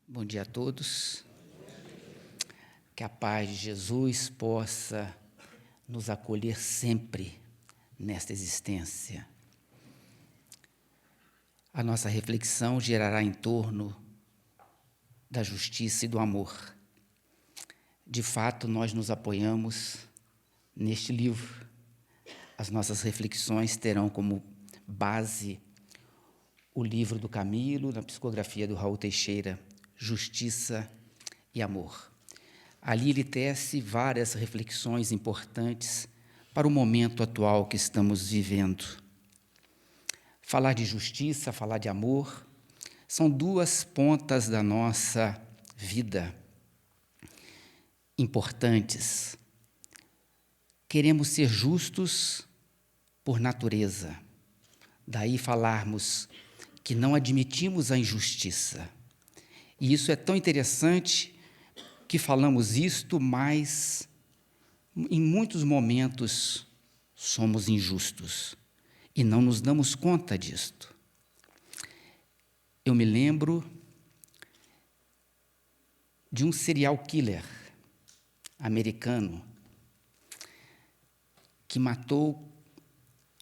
Bom dia a todos. Que a paz de Jesus possa nos acolher sempre nesta existência. A nossa reflexão girará em torno da justiça e do amor. De fato, nós nos apoiamos neste livro. As nossas reflexões terão como base o livro do Camilo, na psicografia do Raul Teixeira, Justiça e Amor. Ali ele tece várias reflexões importantes para o momento atual que estamos vivendo. Falar de justiça, falar de amor, são duas pontas da nossa vida importantes. Queremos ser justos por natureza. Daí falarmos que não admitimos a injustiça. E isso é tão interessante que falamos isto, mas em muitos momentos somos injustos e não nos damos conta disto. Eu me lembro de um serial killer americano que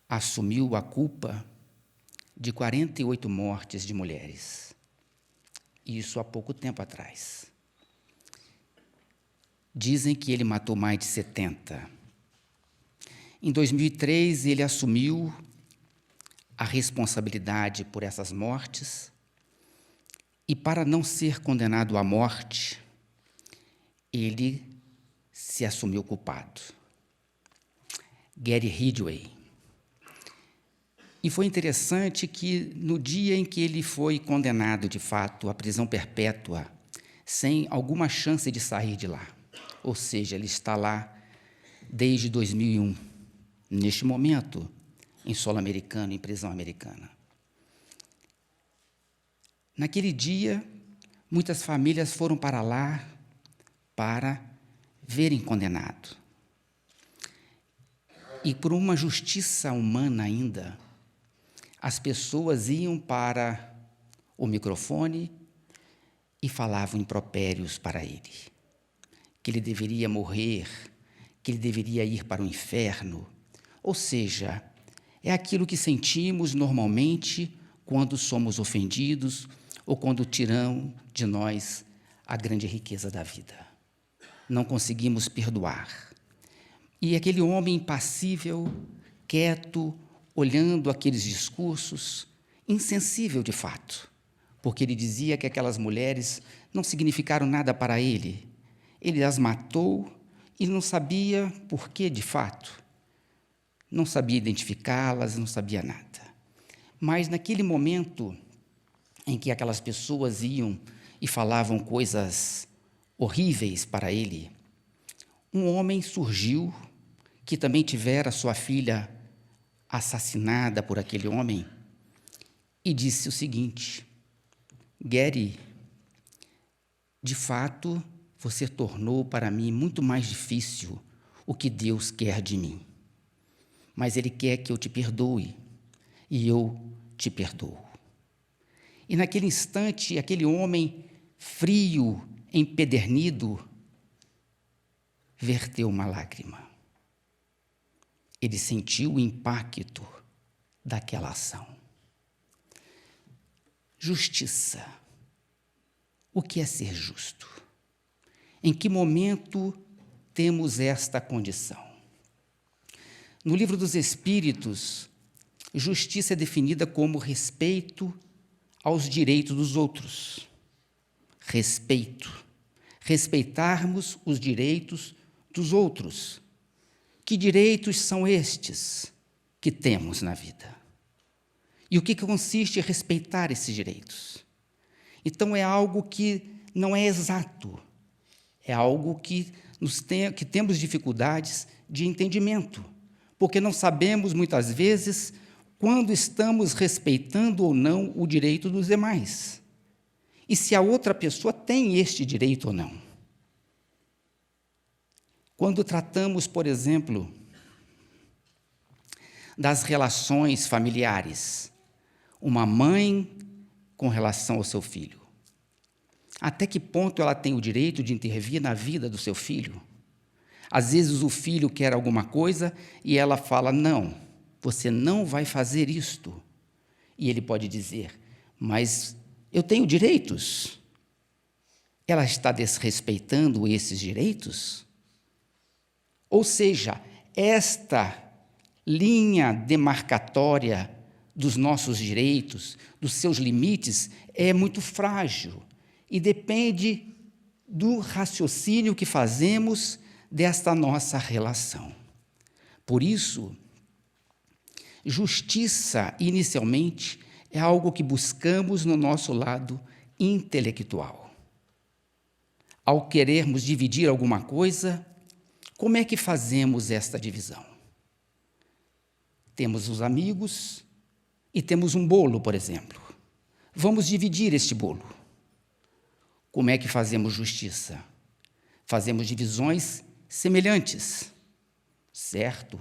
assumiu a culpa de 48 mortes de mulheres. Isso há pouco tempo atrás. Dizem que ele matou mais de 70. Em 2003, ele assumiu a responsabilidade por essas mortes e, para não ser condenado à morte, ele se assumiu culpado. Gary Ridgway. E foi interessante que, no dia em que ele foi condenado, de fato, à prisão perpétua, sem alguma chance de sair de lá, ou seja, ele está lá desde 2001, neste momento, em solo americano, em prisão americana. Naquele dia, muitas famílias foram para lá para verem condenado. E por uma justiça humana ainda, as pessoas iam para o microfone e falavam impropérios para ele, que ele deveria morrer, que ele deveria ir para o inferno. Ou seja, é aquilo que sentimos normalmente quando somos ofendidos ou quando tiram de nós a grande riqueza da vida. Não conseguimos perdoar. E aquele homem impassível, quieto, olhando aqueles discursos, insensível de fato, porque ele dizia que aquelas mulheres não significaram nada para ele. Ele as matou e não sabia por que, de fato. Não sabia identificá-las, não sabia nada. Mas, naquele momento em que aquelas pessoas iam e falavam coisas horríveis para ele, um homem surgiu, que também tivera sua filha assassinada por aquele homem, e disse o seguinte: Gary, de fato, você tornou para mim muito mais difícil o que Deus quer de mim. Mas Ele quer que eu te perdoe, e eu te perdoo. E naquele instante, aquele homem frio, empedernido, verteu uma lágrima. Ele sentiu o impacto daquela ação. Justiça. O que é ser justo? Em que momento temos esta condição? No Livro dos Espíritos, justiça é definida como respeito aos direitos dos outros. Respeito. Respeitarmos os direitos dos outros. Que direitos são estes que temos na vida? E o que consiste em respeitar esses direitos? Então, é algo que não é exato, é algo que temos dificuldades de entendimento, porque não sabemos, muitas vezes, quando estamos respeitando ou não o direito dos demais, e se a outra pessoa tem este direito ou não. Quando tratamos, por exemplo, das relações familiares, uma mãe com relação ao seu filho. Até que ponto ela tem o direito de intervir na vida do seu filho? Às vezes o filho quer alguma coisa e ela fala, não, você não vai fazer isto. E ele pode dizer, mas eu tenho direitos. Ela está desrespeitando esses direitos? Ou seja, esta linha demarcatória dos nossos direitos, dos seus limites, é muito frágil e depende do raciocínio que fazemos desta nossa relação. Por isso, justiça, inicialmente, é algo que buscamos no nosso lado intelectual. Ao querermos dividir alguma coisa, como é que fazemos esta divisão? Temos os amigos e temos um bolo, por exemplo. Vamos dividir este bolo. Como é que fazemos justiça? Fazemos divisões semelhantes, certo?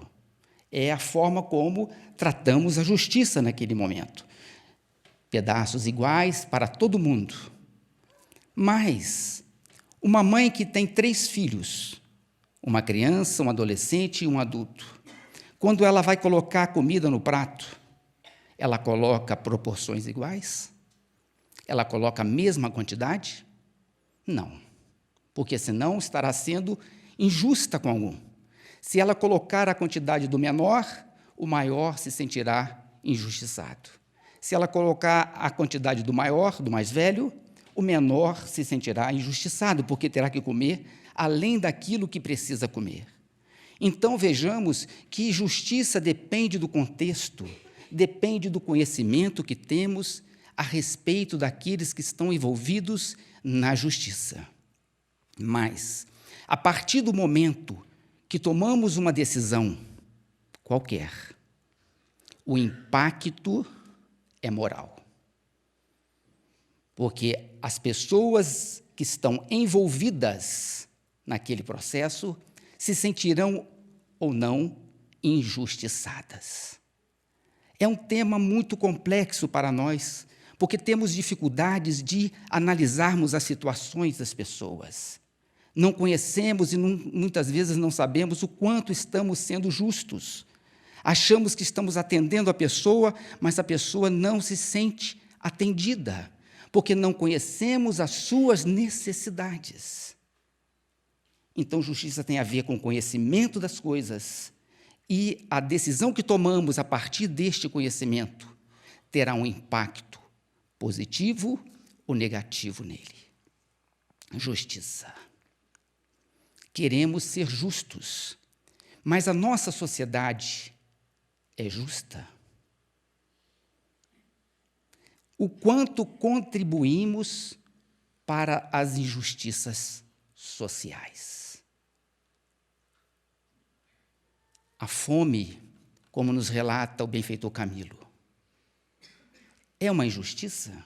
É a forma como tratamos a justiça naquele momento. Pedaços iguais para todo mundo. Mas uma mãe que tem 3 filhos, uma criança, um adolescente e um adulto, quando ela vai colocar a comida no prato, ela coloca proporções iguais? Ela coloca a mesma quantidade? Não, porque senão estará sendo injusta com algum. Se ela colocar a quantidade do menor, o maior se sentirá injustiçado. Se ela colocar a quantidade do maior, do mais velho, o menor se sentirá injustiçado, porque terá que comer além daquilo que precisa comer. Então, vejamos que justiça depende do contexto, depende do conhecimento que temos a respeito daqueles que estão envolvidos na justiça. Mas, a partir do momento que tomamos uma decisão qualquer, o impacto é moral. Porque as pessoas que estão envolvidas naquele processo se sentirão ou não injustiçadas. É um tema muito complexo para nós, porque temos dificuldades de analisarmos as situações das pessoas. Não conhecemos e muitas vezes não sabemos o quanto estamos sendo justos. Achamos que estamos atendendo a pessoa, mas a pessoa não se sente atendida, porque não conhecemos as suas necessidades. Então, justiça tem a ver com o conhecimento das coisas, e a decisão que tomamos a partir deste conhecimento terá um impacto positivo ou negativo nele. Justiça. Queremos ser justos, mas a nossa sociedade é justa? O quanto contribuímos para as injustiças sociais? A fome, como nos relata o benfeitor Camilo, é uma injustiça?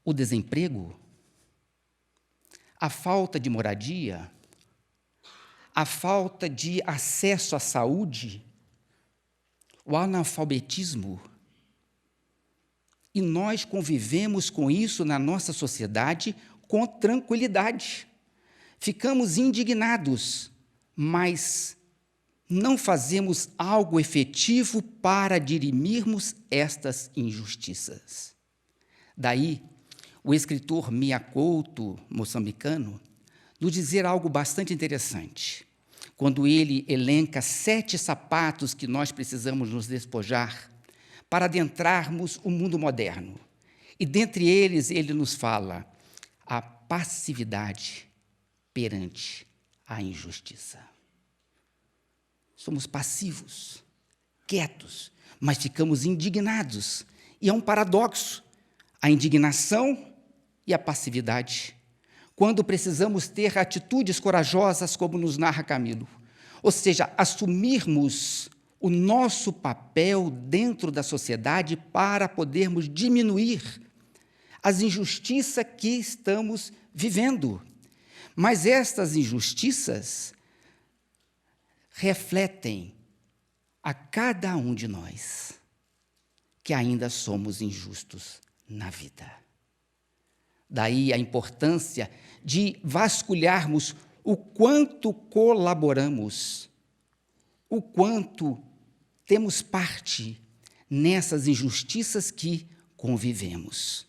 O desemprego? A falta de moradia? A falta de acesso à saúde? O analfabetismo? E nós convivemos com isso na nossa sociedade com tranquilidade. Ficamos indignados, mas não fazemos algo efetivo para dirimirmos estas injustiças. Daí, o escritor Mia Couto, moçambicano, nos dizer algo bastante interessante, quando ele elenca 7 sapatos que nós precisamos nos despojar para adentrarmos o mundo moderno. E, dentre eles, ele nos fala a passividade perante a injustiça. Somos passivos, quietos, mas ficamos indignados. E é um paradoxo, a indignação e a passividade, quando precisamos ter atitudes corajosas, como nos narra Camilo. Ou seja, assumirmos o nosso papel dentro da sociedade para podermos diminuir as injustiças que estamos vivendo. Mas estas injustiças refletem a cada um de nós que ainda somos injustos na vida. Daí a importância de vasculharmos o quanto colaboramos, o quanto temos parte nessas injustiças que convivemos,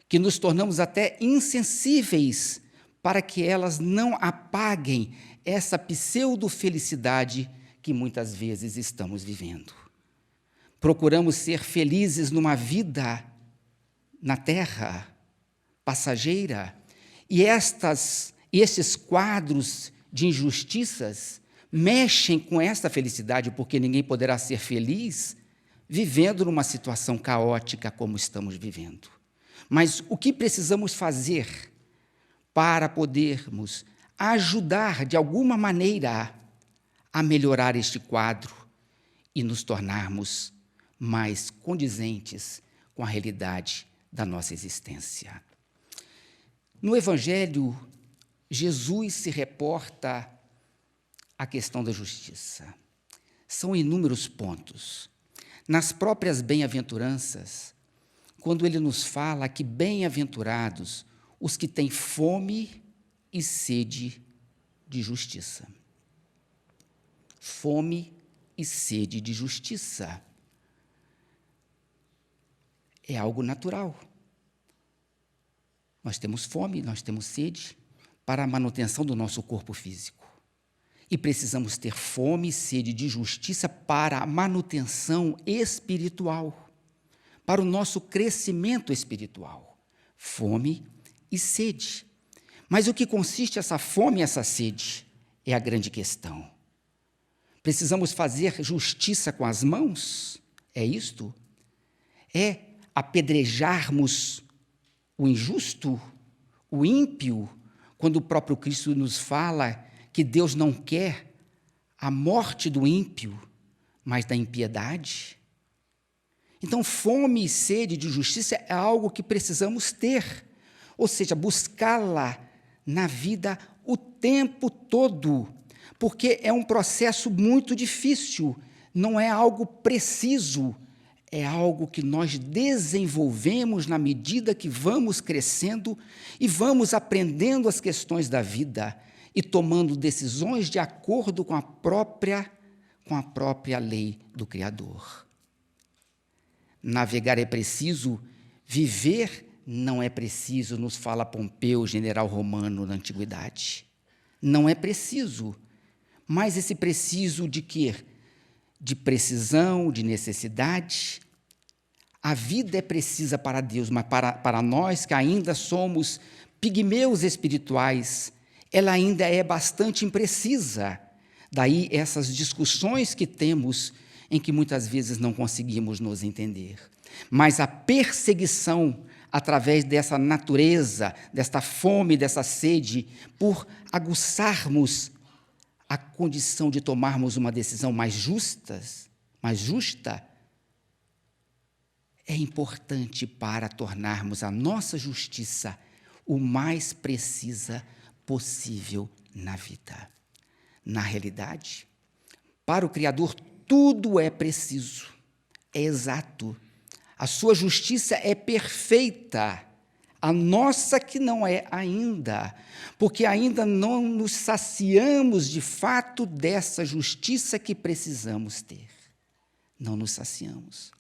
que nos tornamos até insensíveis para que elas não apaguem essa pseudo-felicidade que muitas vezes estamos vivendo. Procuramos ser felizes numa vida na terra, passageira, e esses quadros de injustiças mexem com essa felicidade, porque ninguém poderá ser feliz vivendo numa situação caótica como estamos vivendo. Mas o que precisamos fazer para podermos ajudar, de alguma maneira, a melhorar este quadro e nos tornarmos mais condizentes com a realidade da nossa existência? No Evangelho, Jesus se reporta à questão da justiça. São inúmeros pontos. Nas próprias bem-aventuranças, quando ele nos fala que bem-aventurados os que têm fome e sede de justiça. Fome e sede de justiça. É algo natural. Nós temos fome, nós temos sede para a manutenção do nosso corpo físico. E precisamos ter fome e sede de justiça para a manutenção espiritual, para o nosso crescimento espiritual. Fome e sede. Mas o que consiste essa fome e essa sede? É a grande questão. Precisamos fazer justiça com as mãos? É isto? É apedrejarmos o injusto, o ímpio, quando o próprio Cristo nos fala que Deus não quer a morte do ímpio, mas da impiedade? Então, fome e sede de justiça é algo que precisamos ter, ou seja, buscá-la na vida o tempo todo, porque é um processo muito difícil, não é algo preciso, é algo que nós desenvolvemos na medida que vamos crescendo e vamos aprendendo as questões da vida e tomando decisões de acordo com a própria lei do Criador. Navegar é preciso, viver não é preciso, nos fala Pompeu, general romano na antiguidade. Não é preciso, mas esse preciso de quê? De precisão, de necessidade. A vida é precisa para Deus, mas para nós que ainda somos pigmeus espirituais, ela ainda é bastante imprecisa. Daí essas discussões que temos, em que muitas vezes não conseguimos nos entender. Mas a perseguição, através dessa natureza, desta fome, dessa sede, por aguçarmos a condição de tomarmos uma decisão mais justa, é importante para tornarmos a nossa justiça o mais precisa possível na vida. Na realidade, para o Criador, tudo é preciso, é exato. A sua justiça é perfeita, a nossa que não é ainda, porque ainda não nos saciamos de fato dessa justiça que precisamos ter. Não nos saciamos.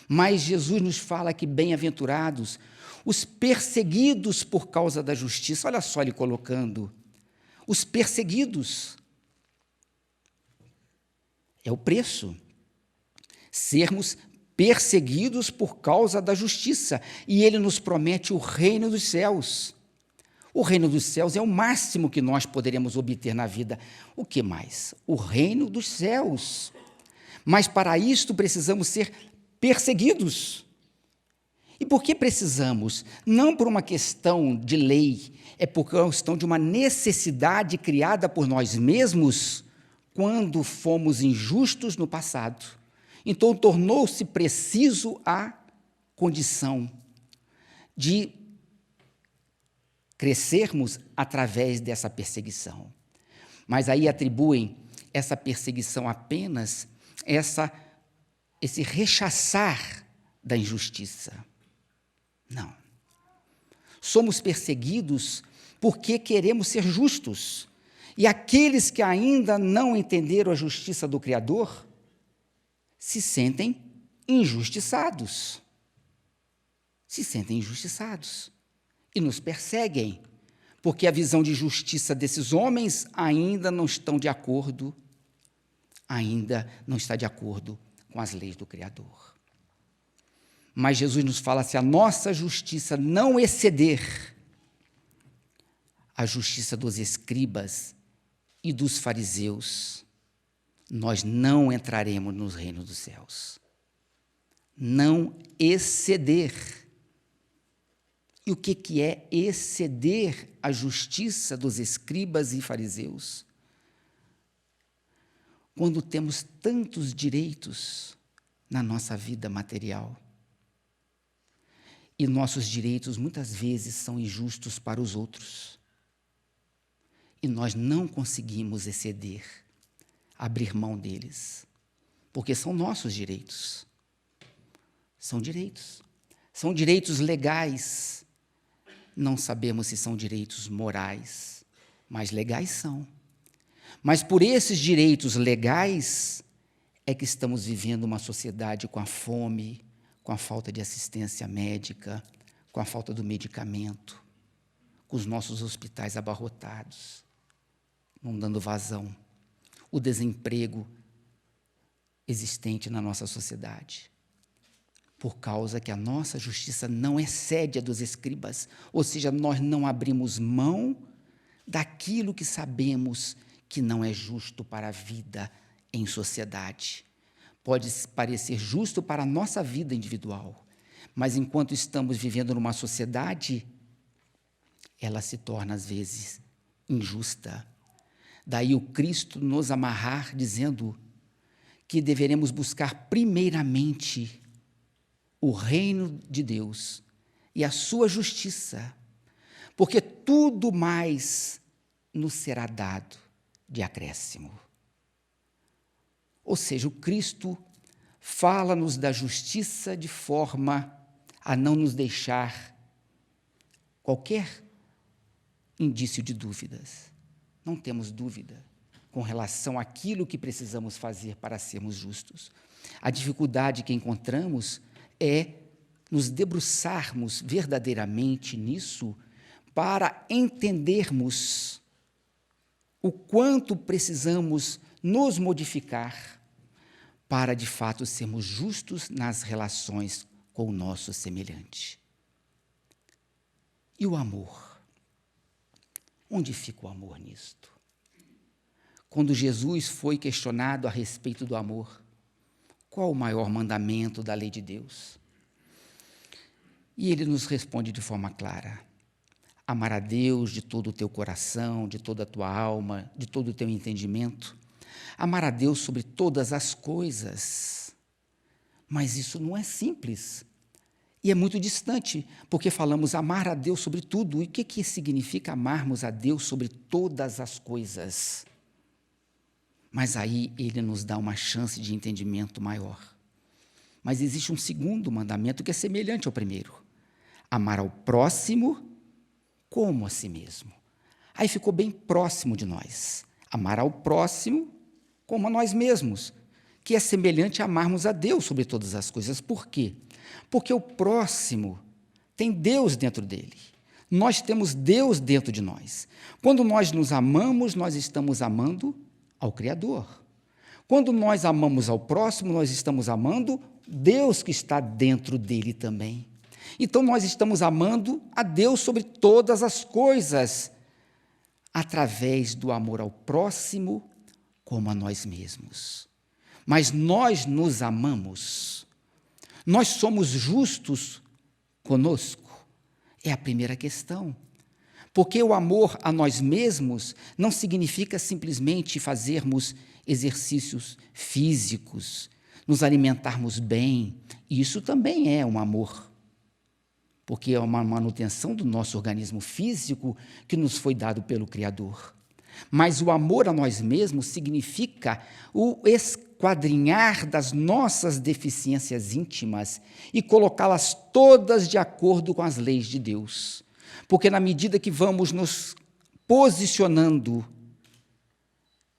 Mas Jesus nos fala que bem-aventurados os perseguidos por causa da justiça. Olha só ele colocando, os perseguidos. É o preço. Sermos perseguidos por causa da justiça. E ele nos promete o reino dos céus. O reino dos céus é o máximo que nós poderemos obter na vida. O que mais? O reino dos céus. Mas para isto precisamos ser perseguidos. E por que precisamos? Não por uma questão de lei, é por uma questão de uma necessidade criada por nós mesmos quando fomos injustos no passado. Então, tornou-se preciso a condição de crescermos através dessa perseguição. Mas aí atribuem essa perseguição apenas esse rechaçar da injustiça. Não. Somos perseguidos porque queremos ser justos. E aqueles que ainda não entenderam a justiça do Criador se sentem injustiçados. Se sentem injustiçados. E nos perseguem, porque a visão de justiça desses homens ainda não está de acordo com as leis do Criador. Mas Jesus nos fala, se a nossa justiça não exceder a justiça dos escribas e dos fariseus, nós não entraremos no reino dos céus. Não exceder. E o que é exceder a justiça dos escribas e fariseus? Quando temos tantos direitos na nossa vida material, e nossos direitos muitas vezes são injustos para os outros, e nós não conseguimos exceder, abrir mão deles, porque são nossos direitos. São direitos legais. Não sabemos se são direitos morais, mas legais são. Mas por esses direitos legais é que estamos vivendo uma sociedade com a fome, com a falta de assistência médica, com a falta do medicamento, com os nossos hospitais abarrotados, não dando vazão, o desemprego existente na nossa sociedade, por causa que a nossa justiça não excede a dos escribas, ou seja, nós não abrimos mão daquilo que sabemos que não é justo para a vida em sociedade. Pode parecer justo para a nossa vida individual, mas enquanto estamos vivendo numa sociedade, ela se torna, às vezes, injusta. Daí o Cristo nos amarrar, dizendo que deveremos buscar primeiramente o reino de Deus e a sua justiça, porque tudo mais nos será dado de acréscimo. Ou seja, o Cristo fala-nos da justiça de forma a não nos deixar qualquer indício de dúvidas. Não temos dúvida com relação àquilo que precisamos fazer para sermos justos. A dificuldade que encontramos é nos debruçarmos verdadeiramente nisso para entendermos o quanto precisamos nos modificar para, de fato, sermos justos nas relações com o nosso semelhante. E o amor? Onde fica o amor nisto? Quando Jesus foi questionado a respeito do amor, qual o maior mandamento da lei de Deus? E ele nos responde de forma clara: amar a Deus de todo o teu coração, de toda a tua alma, de todo o teu entendimento. Amar a Deus sobre todas as coisas. Mas isso não é simples. E é muito distante, porque falamos amar a Deus sobre tudo. E o que significa amarmos a Deus sobre todas as coisas? Mas aí ele nos dá uma chance de entendimento maior. Mas existe um segundo mandamento que é semelhante ao primeiro: amar ao próximo como a si mesmo. Aí ficou bem próximo de nós. Amar ao próximo como a nós mesmos, que é semelhante a amarmos a Deus sobre todas as coisas. Por quê? Porque o próximo tem Deus dentro dele. Nós temos Deus dentro de nós. Quando nós nos amamos, nós estamos amando ao Criador. Quando nós amamos ao próximo, nós estamos amando Deus que está dentro dele também. Então, nós estamos amando a Deus sobre todas as coisas, através do amor ao próximo como a nós mesmos. Mas nós nos amamos. Nós somos justos conosco? É a primeira questão. Porque o amor a nós mesmos não significa simplesmente fazermos exercícios físicos, nos alimentarmos bem. Isso também é um amor, porque é uma manutenção do nosso organismo físico que nos foi dado pelo Criador. Mas o amor a nós mesmos significa o esquadrinhar das nossas deficiências íntimas e colocá-las todas de acordo com as leis de Deus. Porque na medida que vamos nos posicionando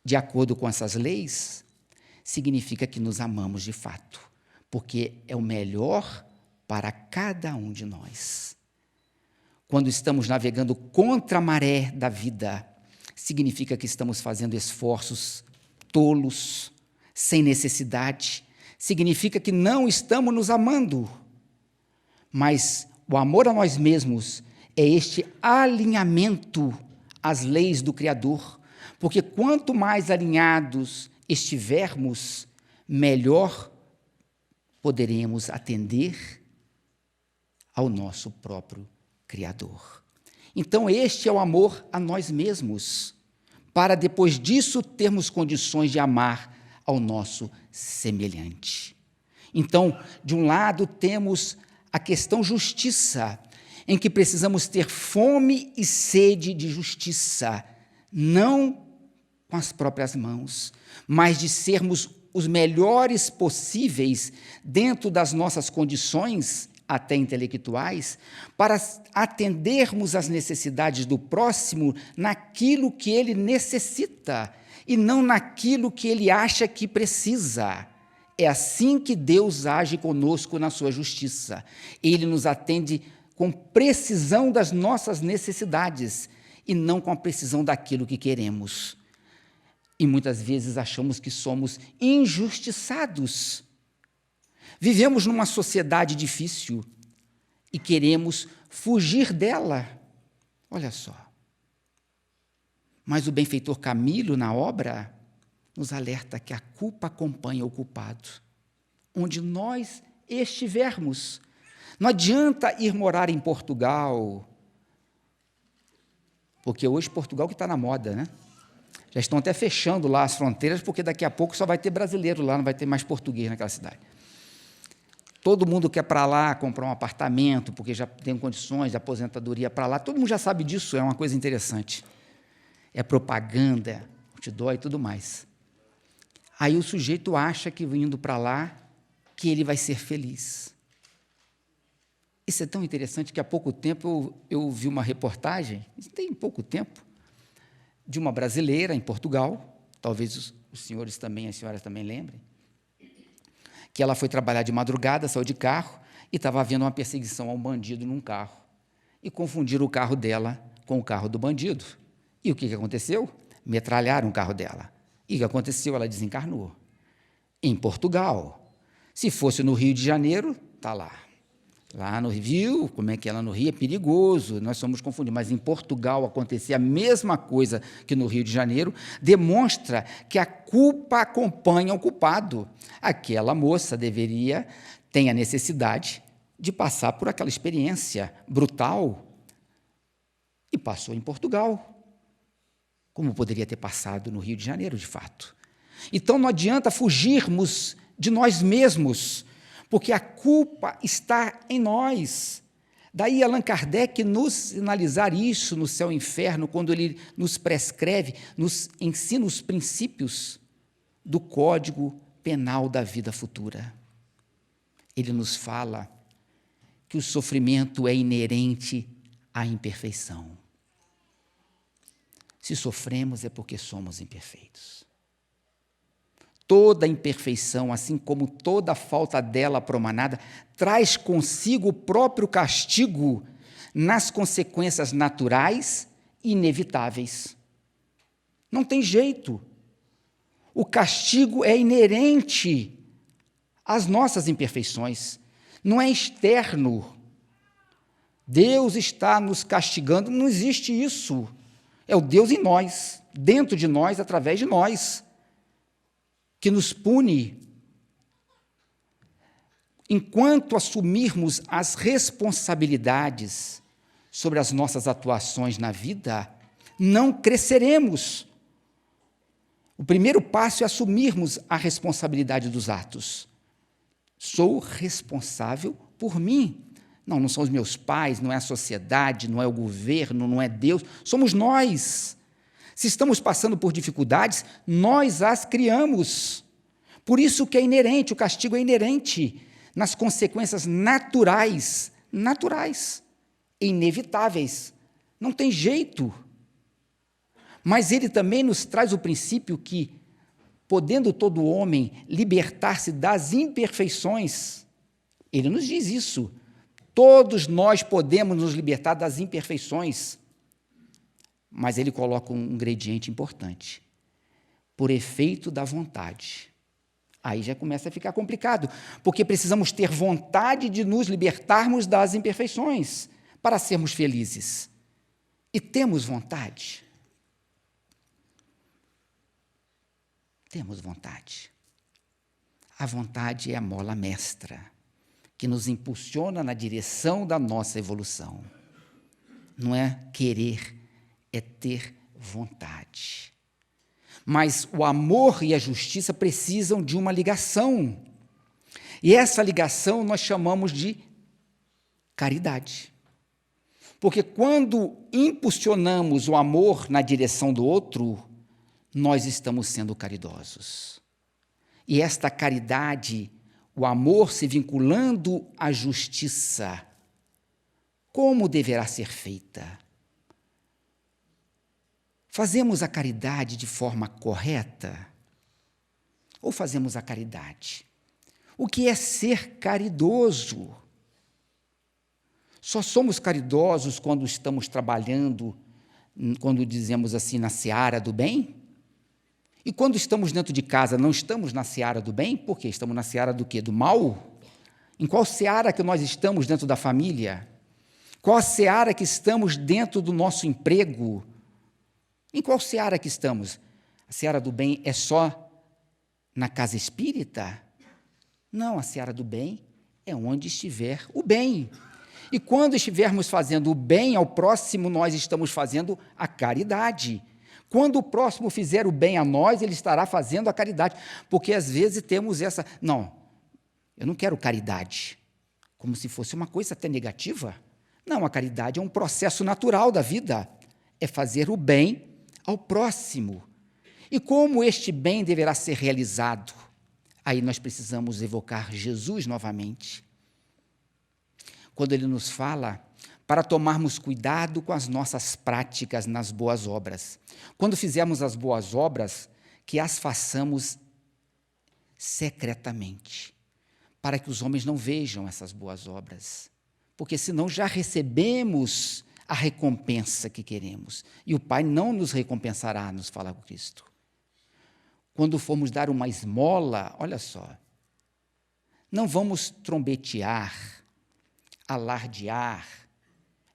de acordo com essas leis, significa que nos amamos de fato, porque é o melhor para cada um de nós. Quando estamos navegando contra a maré da vida, significa que estamos fazendo esforços tolos, sem necessidade, significa que não estamos nos amando. Mas o amor a nós mesmos é este alinhamento às leis do Criador, porque quanto mais alinhados estivermos, melhor poderemos atender ao nosso próprio Criador. Então, este é o amor a nós mesmos, para depois disso termos condições de amar ao nosso semelhante. Então, de um lado, temos a questão justiça, em que precisamos ter fome e sede de justiça, não com as próprias mãos, mas de sermos os melhores possíveis dentro das nossas condições, até intelectuais, para atendermos às necessidades do próximo naquilo que ele necessita e não naquilo que ele acha que precisa. É assim que Deus age conosco na sua justiça. Ele nos atende com precisão das nossas necessidades e não com a precisão daquilo que queremos. E muitas vezes achamos que somos injustiçados. Vivemos numa sociedade difícil e queremos fugir dela. Olha só. Mas o benfeitor Camilo, na obra, nos alerta que a culpa acompanha o culpado, onde nós estivermos. Não adianta ir morar em Portugal, porque hoje Portugal que está na moda, né? Já estão até fechando lá as fronteiras, porque daqui a pouco só vai ter brasileiro lá, não vai ter mais português naquela cidade. Todo mundo quer para lá comprar um apartamento, porque já tem condições de aposentadoria para lá. Todo mundo já sabe disso, é uma coisa interessante. É propaganda, outdoor e tudo mais. Aí o sujeito acha que indo para lá, que ele vai ser feliz. Isso é tão interessante que há pouco tempo eu vi uma reportagem, tem pouco tempo, de uma brasileira em Portugal, talvez os senhores também, as senhoras também lembrem, que ela foi trabalhar de madrugada, saiu de carro e estava havendo uma perseguição a um bandido num carro. E confundiram o carro dela com o carro do bandido. E o que aconteceu? Metralharam o carro dela. E o que aconteceu? Ela desencarnou. Em Portugal. Se fosse no Rio de Janeiro, está lá. Lá no Rio, como é que é lá no Rio? É perigoso, nós somos confundidos. Mas em Portugal acontecer a mesma coisa que no Rio de Janeiro, demonstra que a culpa acompanha o culpado. Aquela moça tem a necessidade de passar por aquela experiência brutal e passou em Portugal, como poderia ter passado no Rio de Janeiro, de fato. Então, não adianta fugirmos de nós mesmos, porque a culpa está em nós. Daí Allan Kardec nos sinalizar isso no Céu e Inferno, quando ele nos prescreve, nos ensina os princípios do Código Penal da vida futura. Ele nos fala que o sofrimento é inerente à imperfeição. Se sofremos é porque somos imperfeitos. Toda imperfeição, assim como toda falta dela promanada, traz consigo o próprio castigo nas consequências naturais e inevitáveis. Não tem jeito. O castigo é inerente às nossas imperfeições, não é externo. Deus está nos castigando, não existe isso. É o Deus em nós, dentro de nós, através de nós, que nos pune. Enquanto assumirmos as responsabilidades sobre as nossas atuações na vida, não cresceremos. O primeiro passo é assumirmos a responsabilidade dos atos. Sou responsável por mim. Não são os meus pais, não é a sociedade, não é o governo, não é Deus, somos nós. Se estamos passando por dificuldades, nós as criamos, Por isso que é inerente, o castigo é inerente nas consequências naturais, inevitáveis. Não tem jeito. Mas ele também nos traz o princípio que, podendo todo homem libertar-se das imperfeições, ele nos diz isso. Todos nós podemos nos libertar das imperfeições. Mas ele coloca um ingrediente importante. Por efeito da vontade. Aí já começa a ficar complicado, porque precisamos ter vontade de nos libertarmos das imperfeições para sermos felizes. E temos vontade? Temos vontade. A vontade é a mola mestra, que nos impulsiona na direção da nossa evolução. Não é querer, é ter vontade. Mas o amor e a justiça precisam de uma ligação. E essa ligação nós chamamos de caridade. Porque quando impulsionamos o amor na direção do outro, nós estamos sendo caridosos. E esta caridade, o amor se vinculando à justiça, como deverá ser feita? Fazemos a caridade de forma correta? Ou fazemos a caridade? O que é ser caridoso? Só somos caridosos quando estamos trabalhando, quando dizemos assim, na seara do bem? E quando estamos dentro de casa, não estamos na seara do bem? Por quê? Estamos na seara do quê? Do mal? Em qual seara que nós estamos dentro da família? Qual a seara que estamos dentro do nosso emprego? Em qual seara que estamos? A seara do bem é só na casa espírita? Não, a seara do bem é onde estiver o bem. E quando estivermos fazendo o bem ao próximo, nós estamos fazendo a caridade. Quando o próximo fizer o bem a nós, ele estará fazendo a caridade. Porque às vezes temos essa... Não, eu não quero caridade. Como se fosse uma coisa até negativa. Não, a caridade é um processo natural da vida. É fazer o bem ao próximo. E como este bem deverá ser realizado? Aí nós precisamos evocar Jesus novamente. Quando ele nos fala para tomarmos cuidado com as nossas práticas nas boas obras. Quando fizermos as boas obras, que as façamos secretamente, para que os homens não vejam essas boas obras. Porque senão já recebemos a recompensa que queremos. E o Pai não nos recompensará, nos fala o Cristo. Quando formos dar uma esmola, olha só, não vamos trombetear, alardear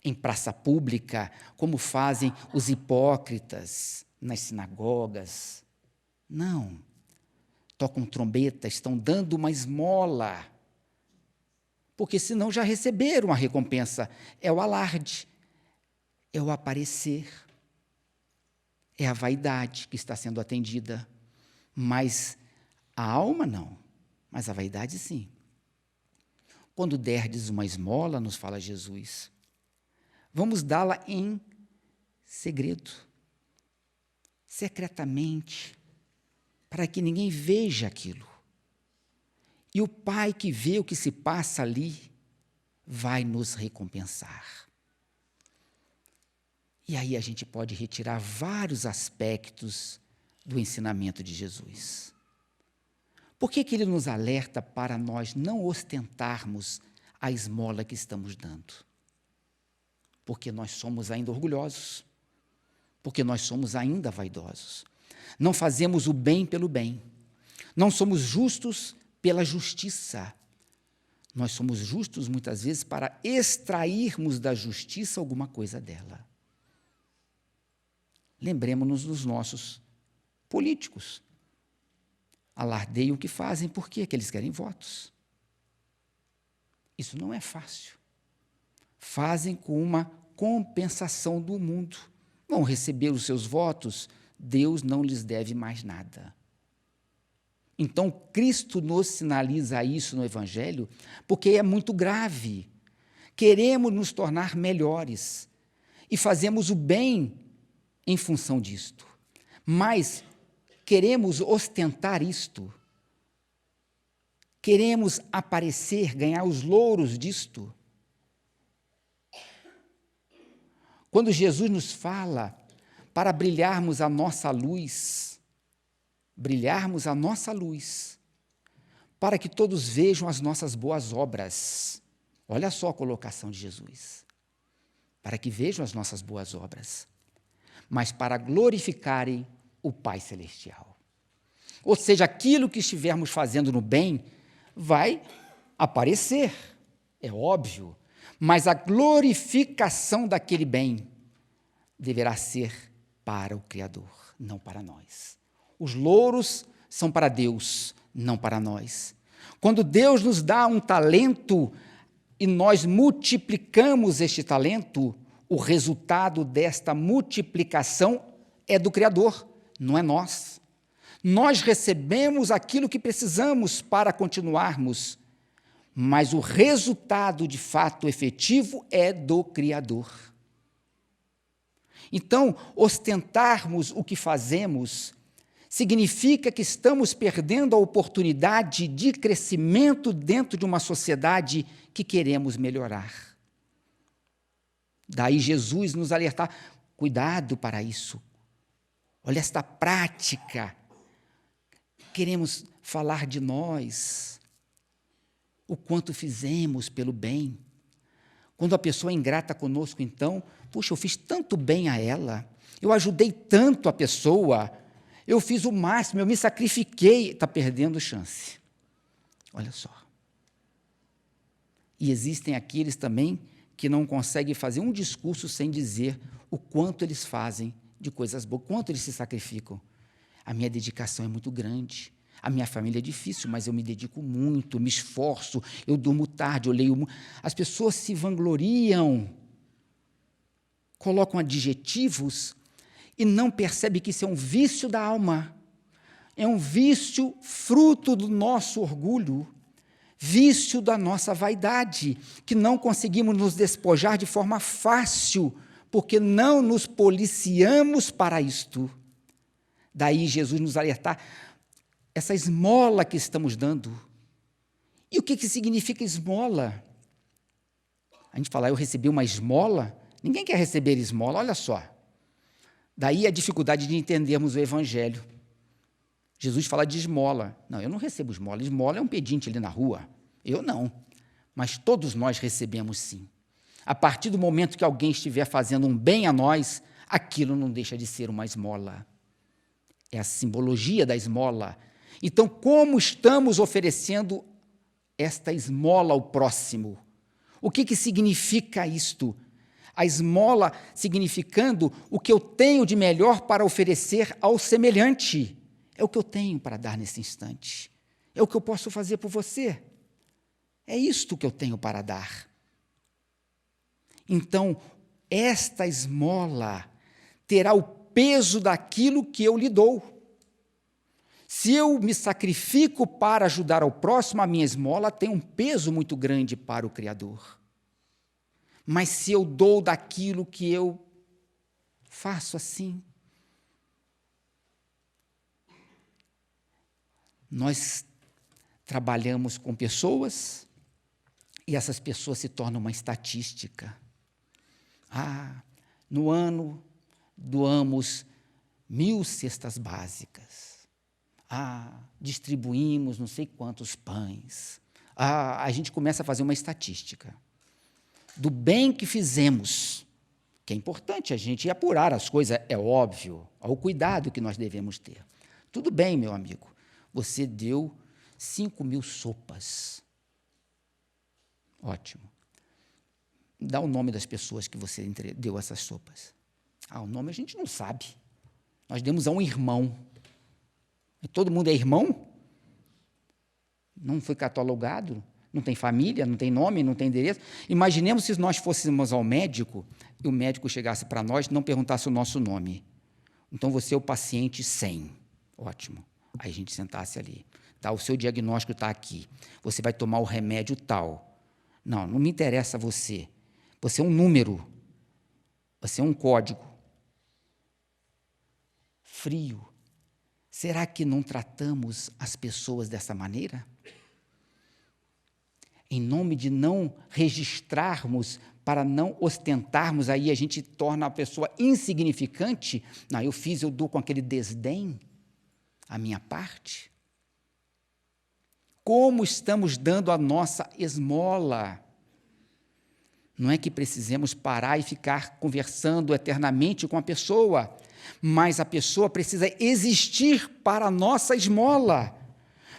em praça pública, como fazem os hipócritas nas sinagogas. Não. Tocam trombeta, estão dando uma esmola. Porque senão já receberam a recompensa. É o alarde. É o aparecer, é a vaidade que está sendo atendida, mas a alma não, mas a vaidade sim. Quando derdes uma esmola, nos fala Jesus, vamos dá-la em segredo, secretamente, para que ninguém veja aquilo. E o Pai que vê o que se passa ali, vai nos recompensar. E aí a gente pode retirar vários aspectos do ensinamento de Jesus. Por que ele nos alerta para nós não ostentarmos a esmola que estamos dando? Porque nós somos ainda orgulhosos, porque nós somos ainda vaidosos. Não fazemos o bem pelo bem, não somos justos pela justiça. Nós somos justos muitas vezes para extrairmos da justiça alguma coisa dela. Lembremos-nos dos nossos políticos. Alardeiam o que fazem, por quê? Porque eles querem votos. Isso não é fácil. Fazem com uma compensação do mundo. Vão receber os seus votos, Deus não lhes deve mais nada. Então, Cristo nos sinaliza isso no Evangelho, porque é muito grave. Queremos nos tornar melhores e fazemos o bem em função disto. Mas queremos ostentar isto Queremos aparecer, ganhar os louros disto. Quando Jesus nos fala para brilharmos a nossa luz, para que todos vejam as nossas boas obras. Olha só a colocação de Jesus. Para que vejam as nossas boas obras, mas para glorificarem o Pai Celestial. Ou seja, aquilo que estivermos fazendo no bem vai aparecer, é óbvio, mas a glorificação daquele bem deverá ser para o Criador, não para nós. Os louros são para Deus, não para nós. Quando Deus nos dá um talento e nós multiplicamos este talento, o resultado desta multiplicação é do Criador, não é nós. Nós recebemos aquilo que precisamos para continuarmos, mas o resultado de fato efetivo é do Criador. Então, ostentarmos o que fazemos significa que estamos perdendo a oportunidade de crescimento dentro de uma sociedade que queremos melhorar. Daí Jesus nos alertar, cuidado para isso. Olha esta prática. Queremos falar de nós, o quanto fizemos pelo bem. Quando a pessoa é ingrata conosco, então, puxa, eu fiz tanto bem a ela, eu ajudei tanto a pessoa, eu fiz o máximo, eu me sacrifiquei, está perdendo chance. Olha só. E existem aqueles também que não conseguem fazer um discurso sem dizer o quanto eles fazem de coisas boas, o quanto eles se sacrificam. A minha dedicação é muito grande, a minha família é difícil, mas eu me dedico muito, me esforço, eu durmo tarde, eu leio muito. As pessoas se vangloriam, colocam adjetivos e não percebem que isso é um vício da alma, é um vício fruto do nosso orgulho, vício da nossa vaidade, que não conseguimos nos despojar de forma fácil, porque não nos policiamos para isto. Daí Jesus nos alertar, essa esmola que estamos dando. E o que significa esmola? A gente fala, eu recebi uma esmola? Ninguém quer receber esmola, olha só. Daí a dificuldade de entendermos o Evangelho. Jesus fala de esmola. Não, eu não recebo esmola. Esmola é um pedinte ali na rua. Eu não. Mas todos nós recebemos sim. A partir do momento que alguém estiver fazendo um bem a nós, aquilo não deixa de ser uma esmola. É a simbologia da esmola. Então, como estamos oferecendo esta esmola ao próximo? O que significa isto? A esmola significando o que eu tenho de melhor para oferecer ao semelhante. É o que eu tenho para dar nesse instante. É o que eu posso fazer por você. É isto que eu tenho para dar. Então, esta esmola terá o peso daquilo que eu lhe dou. Se eu me sacrifico para ajudar ao próximo, a minha esmola tem um peso muito grande para o Criador. Mas se eu dou daquilo que eu faço assim, nós trabalhamos com pessoas e essas pessoas se tornam uma estatística. No ano doamos 1.000 cestas básicas. Distribuímos não sei quantos pães. A gente começa a fazer uma estatística do bem que fizemos, que é importante a gente apurar as coisas, é óbvio, ao cuidado que nós devemos ter. Tudo bem, meu amigo, você deu 5.000 sopas. Ótimo. Dá o nome das pessoas que você deu essas sopas. O nome a gente não sabe. Nós demos a um irmão. E todo mundo é irmão? Não foi catalogado? Não tem família, não tem nome, não tem endereço? Imaginemos se nós fôssemos ao médico e o médico chegasse para nós e não perguntasse o nosso nome. Então, você é o paciente 100. Ótimo. Aí a gente sentasse ali. O seu diagnóstico está aqui. Você vai tomar o remédio tal. Não me interessa você. Você é um número. Você é um código. Frio. Será que não tratamos as pessoas dessa maneira? em nome de não registrarmos, para não ostentarmos, aí a gente torna a pessoa insignificante. Não, eu dou com aquele desdém a minha parte. Como estamos dando a nossa esmola? Não é que precisemos parar e ficar conversando eternamente com a pessoa, mas a pessoa precisa existir para a nossa esmola.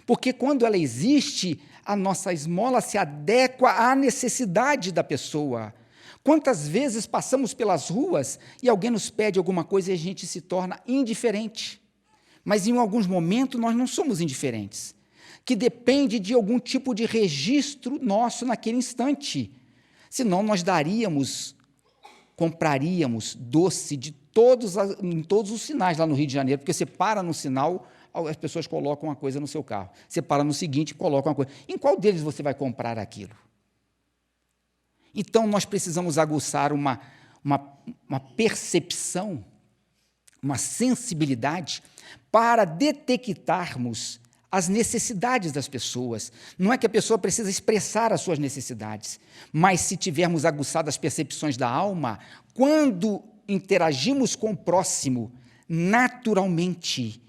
Porque quando ela existe, a nossa esmola se adequa à necessidade da pessoa. Quantas vezes passamos pelas ruas e alguém nos pede alguma coisa e a gente se torna indiferente? Mas em alguns momentos nós não somos indiferentes, que depende de algum tipo de registro nosso naquele instante. Senão nós compraríamos doce em todos os sinais lá no Rio de Janeiro, porque você para no sinal, as pessoas colocam uma coisa no seu carro. Você para no seguinte, colocam uma coisa. Em qual deles você vai comprar aquilo? Então, nós precisamos aguçar uma percepção, uma sensibilidade, para detectarmos as necessidades das pessoas. Não é que a pessoa precisa expressar as suas necessidades, mas se tivermos aguçado as percepções da alma, quando interagimos com o próximo, naturalmente,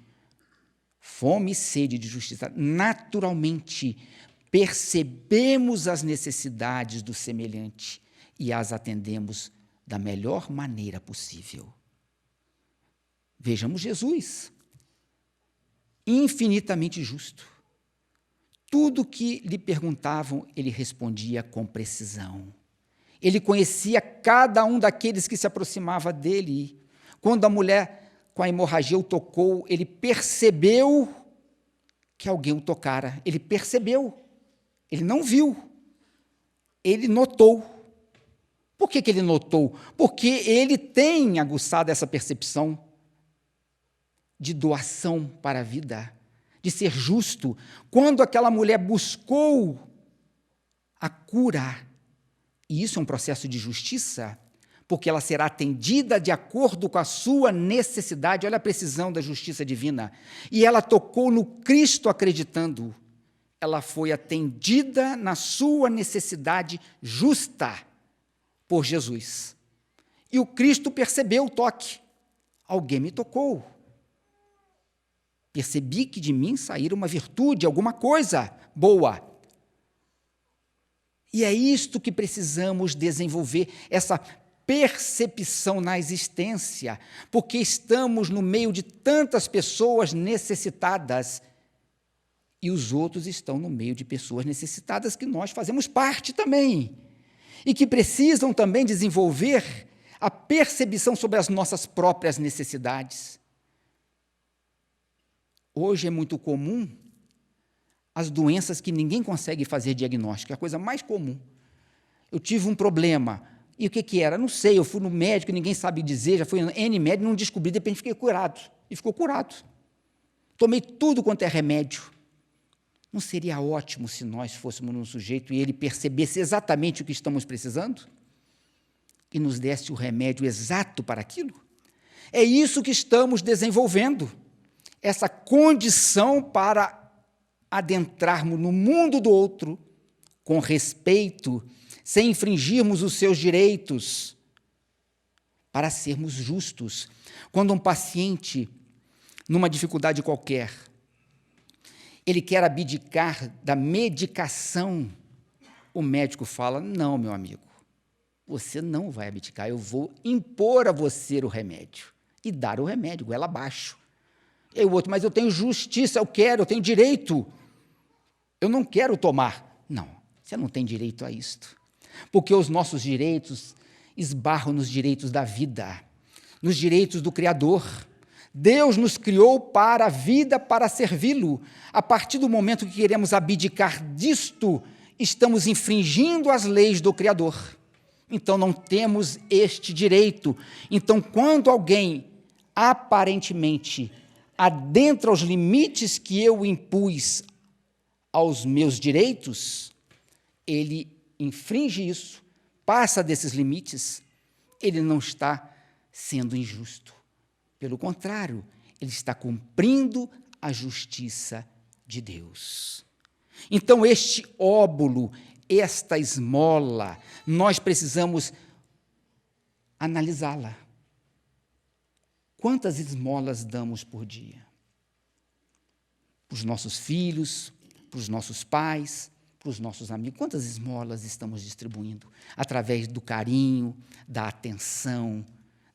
fome e sede de justiça, naturalmente percebemos as necessidades do semelhante e as atendemos da melhor maneira possível. Vejamos Jesus, infinitamente justo. Tudo que lhe perguntavam, ele respondia com precisão. Ele conhecia cada um daqueles que se aproximava dele. Quando a mulher com a hemorragia o tocou, ele percebeu que alguém o tocara. Ele percebeu. Ele não viu. Ele notou. Por que ele notou? Porque ele tem aguçado essa percepção de doação para a vida, de ser justo. Quando aquela mulher buscou a cura, e isso é um processo de justiça, porque ela será atendida de acordo com a sua necessidade. Olha a precisão da justiça divina. E ela tocou no Cristo acreditando. Ela foi atendida na sua necessidade justa por Jesus. E o Cristo percebeu o toque. Alguém me tocou. Percebi que de mim saíra uma virtude, alguma coisa boa. E é isto que precisamos desenvolver, essa percepção na existência, porque estamos no meio de tantas pessoas necessitadas e os outros estão no meio de pessoas necessitadas que nós fazemos parte também e que precisam também desenvolver a percepção sobre as nossas próprias necessidades. Hoje é muito comum as doenças que ninguém consegue fazer diagnóstico, é a coisa mais comum. Eu tive um problema, e o que era? Não sei, eu fui no médico, ninguém sabe dizer, já fui no N médico, não descobri, de repente fiquei curado, e ficou curado. Tomei tudo quanto é remédio. Não seria ótimo se nós fôssemos um sujeito e ele percebesse exatamente o que estamos precisando? E nos desse o remédio exato para aquilo? É isso que estamos desenvolvendo. Essa condição para adentrarmos no mundo do outro com respeito, sem infringirmos os seus direitos, para sermos justos. Quando um paciente, numa dificuldade qualquer, ele quer abdicar da medicação, o médico fala, não, meu amigo, você não vai abdicar, eu vou impor a você o remédio, e dar o remédio, goela abaixo. E o outro, mas eu tenho justiça, eu tenho direito, eu não quero tomar. Não, você não tem direito a isto, porque os nossos direitos esbarram nos direitos da vida, nos direitos do Criador. Deus nos criou para a vida, para servi-lo. A partir do momento que queremos abdicar disto, estamos infringindo as leis do Criador. Então, não temos este direito. Então, quando alguém aparentemente adentra os limites que eu impus aos meus direitos, ele infringe isso, passa desses limites, ele não está sendo injusto. Pelo contrário, ele está cumprindo a justiça de Deus. Então, este óbulo, esta esmola, nós precisamos analisá-la. Quantas esmolas damos por dia? Para os nossos filhos, para os nossos pais, para os nossos amigos. Quantas esmolas estamos distribuindo? Através do carinho, da atenção,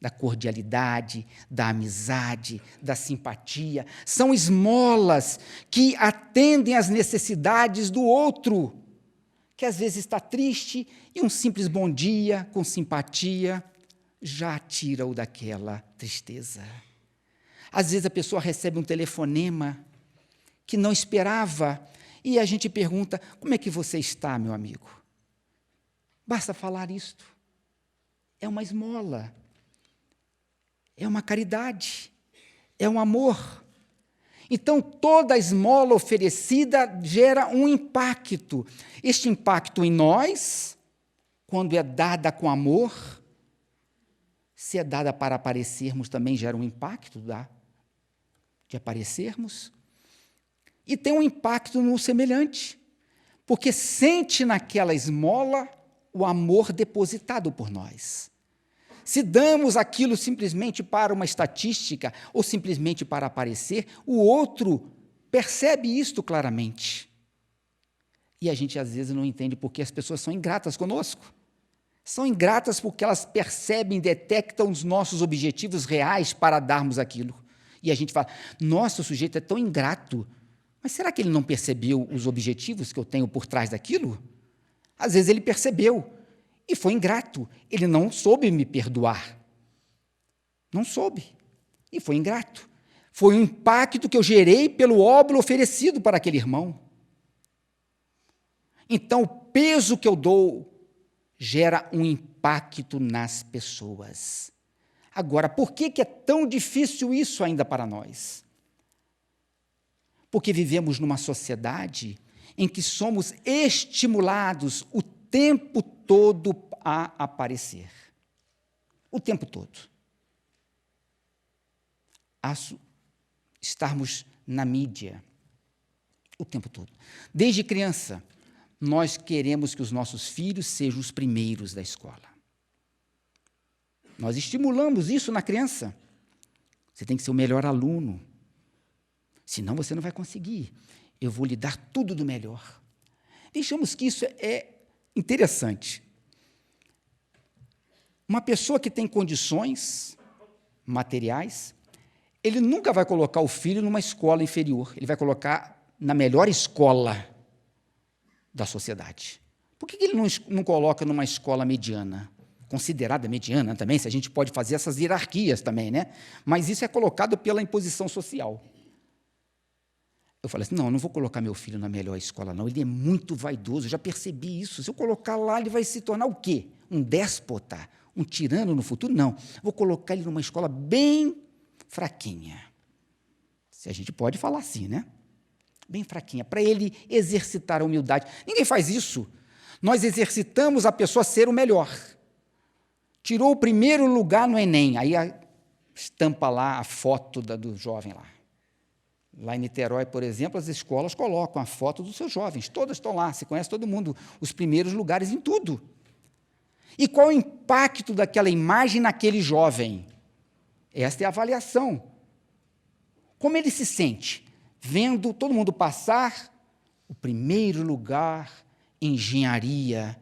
da cordialidade, da amizade, da simpatia. São esmolas que atendem às necessidades do outro, que às vezes está triste e um simples bom dia, com simpatia, já tira-o daquela tristeza. Às vezes a pessoa recebe um telefonema que não esperava e a gente pergunta: como é que você está, meu amigo? Basta falar isto. É uma esmola, é uma caridade, é um amor. Então, toda esmola oferecida gera um impacto. Este impacto em nós, quando é dada com amor, se é dada para aparecermos, também gera um impacto de aparecermos. E tem um impacto no semelhante, porque sente naquela esmola o amor depositado por nós. Se damos aquilo simplesmente para uma estatística ou simplesmente para aparecer, o outro percebe isto claramente. E a gente, às vezes, não entende porque as pessoas são ingratas conosco. São ingratas porque elas percebem, detectam os nossos objetivos reais para darmos aquilo. E a gente fala: nossa, o sujeito é tão ingrato, mas será que ele não percebeu os objetivos que eu tenho por trás daquilo? Às vezes ele percebeu e foi ingrato, ele não soube me perdoar. Não soube, e foi ingrato. Foi um impacto que eu gerei pelo óbolo oferecido para aquele irmão. Então, o peso que eu dou gera um impacto nas pessoas. Agora, por que é tão difícil isso ainda para nós? Porque vivemos numa sociedade em que somos estimulados o tempo todo a aparecer. O tempo todo. A estarmos na mídia. O tempo todo. Desde criança, nós queremos que os nossos filhos sejam os primeiros da escola. Nós estimulamos isso na criança. Você tem que ser o melhor aluno. Senão você não vai conseguir. Eu vou lhe dar tudo do melhor. Vejamos que isso é interessante. Uma pessoa que tem condições materiais, ele nunca vai colocar o filho numa escola inferior. Ele vai colocar na melhor escola da sociedade. Por que ele não coloca numa escola mediana? Considerada mediana também, se a gente pode fazer essas hierarquias também, né? Mas isso é colocado pela imposição social. Eu falei assim: não, eu não vou colocar meu filho na melhor escola, não. Ele é muito vaidoso, eu já percebi isso. Se eu colocar lá, ele vai se tornar o quê? Um déspota, um tirano no futuro? Não. Vou colocar ele numa escola bem fraquinha. Se a gente pode falar assim, né? Bem fraquinha, para ele exercitar a humildade. Ninguém faz isso. Nós exercitamos a pessoa a ser o melhor. Tirou o primeiro lugar no Enem, aí estampa lá a foto do jovem lá. Lá em Niterói, por exemplo, as escolas colocam a foto dos seus jovens, todas estão lá, se conhece todo mundo, os primeiros lugares em tudo. E qual o impacto daquela imagem naquele jovem? Esta é a avaliação. Como ele se sente? Vendo todo mundo passar o primeiro lugar em engenharia,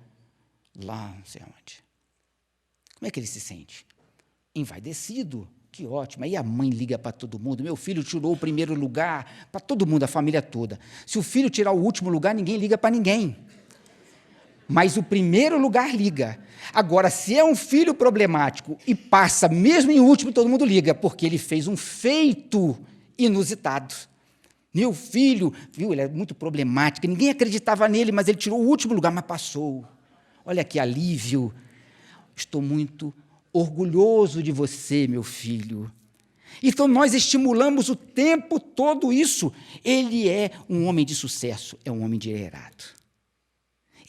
lá não sei onde. Como é que ele se sente? Envaidecido. Que ótimo. Aí a mãe liga para todo mundo: meu filho tirou o primeiro lugar, para todo mundo, a família toda. Se o filho tirar o último lugar, ninguém liga para ninguém. Mas o primeiro lugar liga. Agora, se é um filho problemático e passa mesmo em último, todo mundo liga, porque ele fez um feito inusitado. Meu filho, viu, ele é muito problemático, ninguém acreditava nele, mas ele tirou o último lugar, mas passou. Olha que alívio. Estou muito orgulhoso de você, meu filho. Então, nós estimulamos o tempo todo isso. Ele é um homem de sucesso, é um homem endinheirado.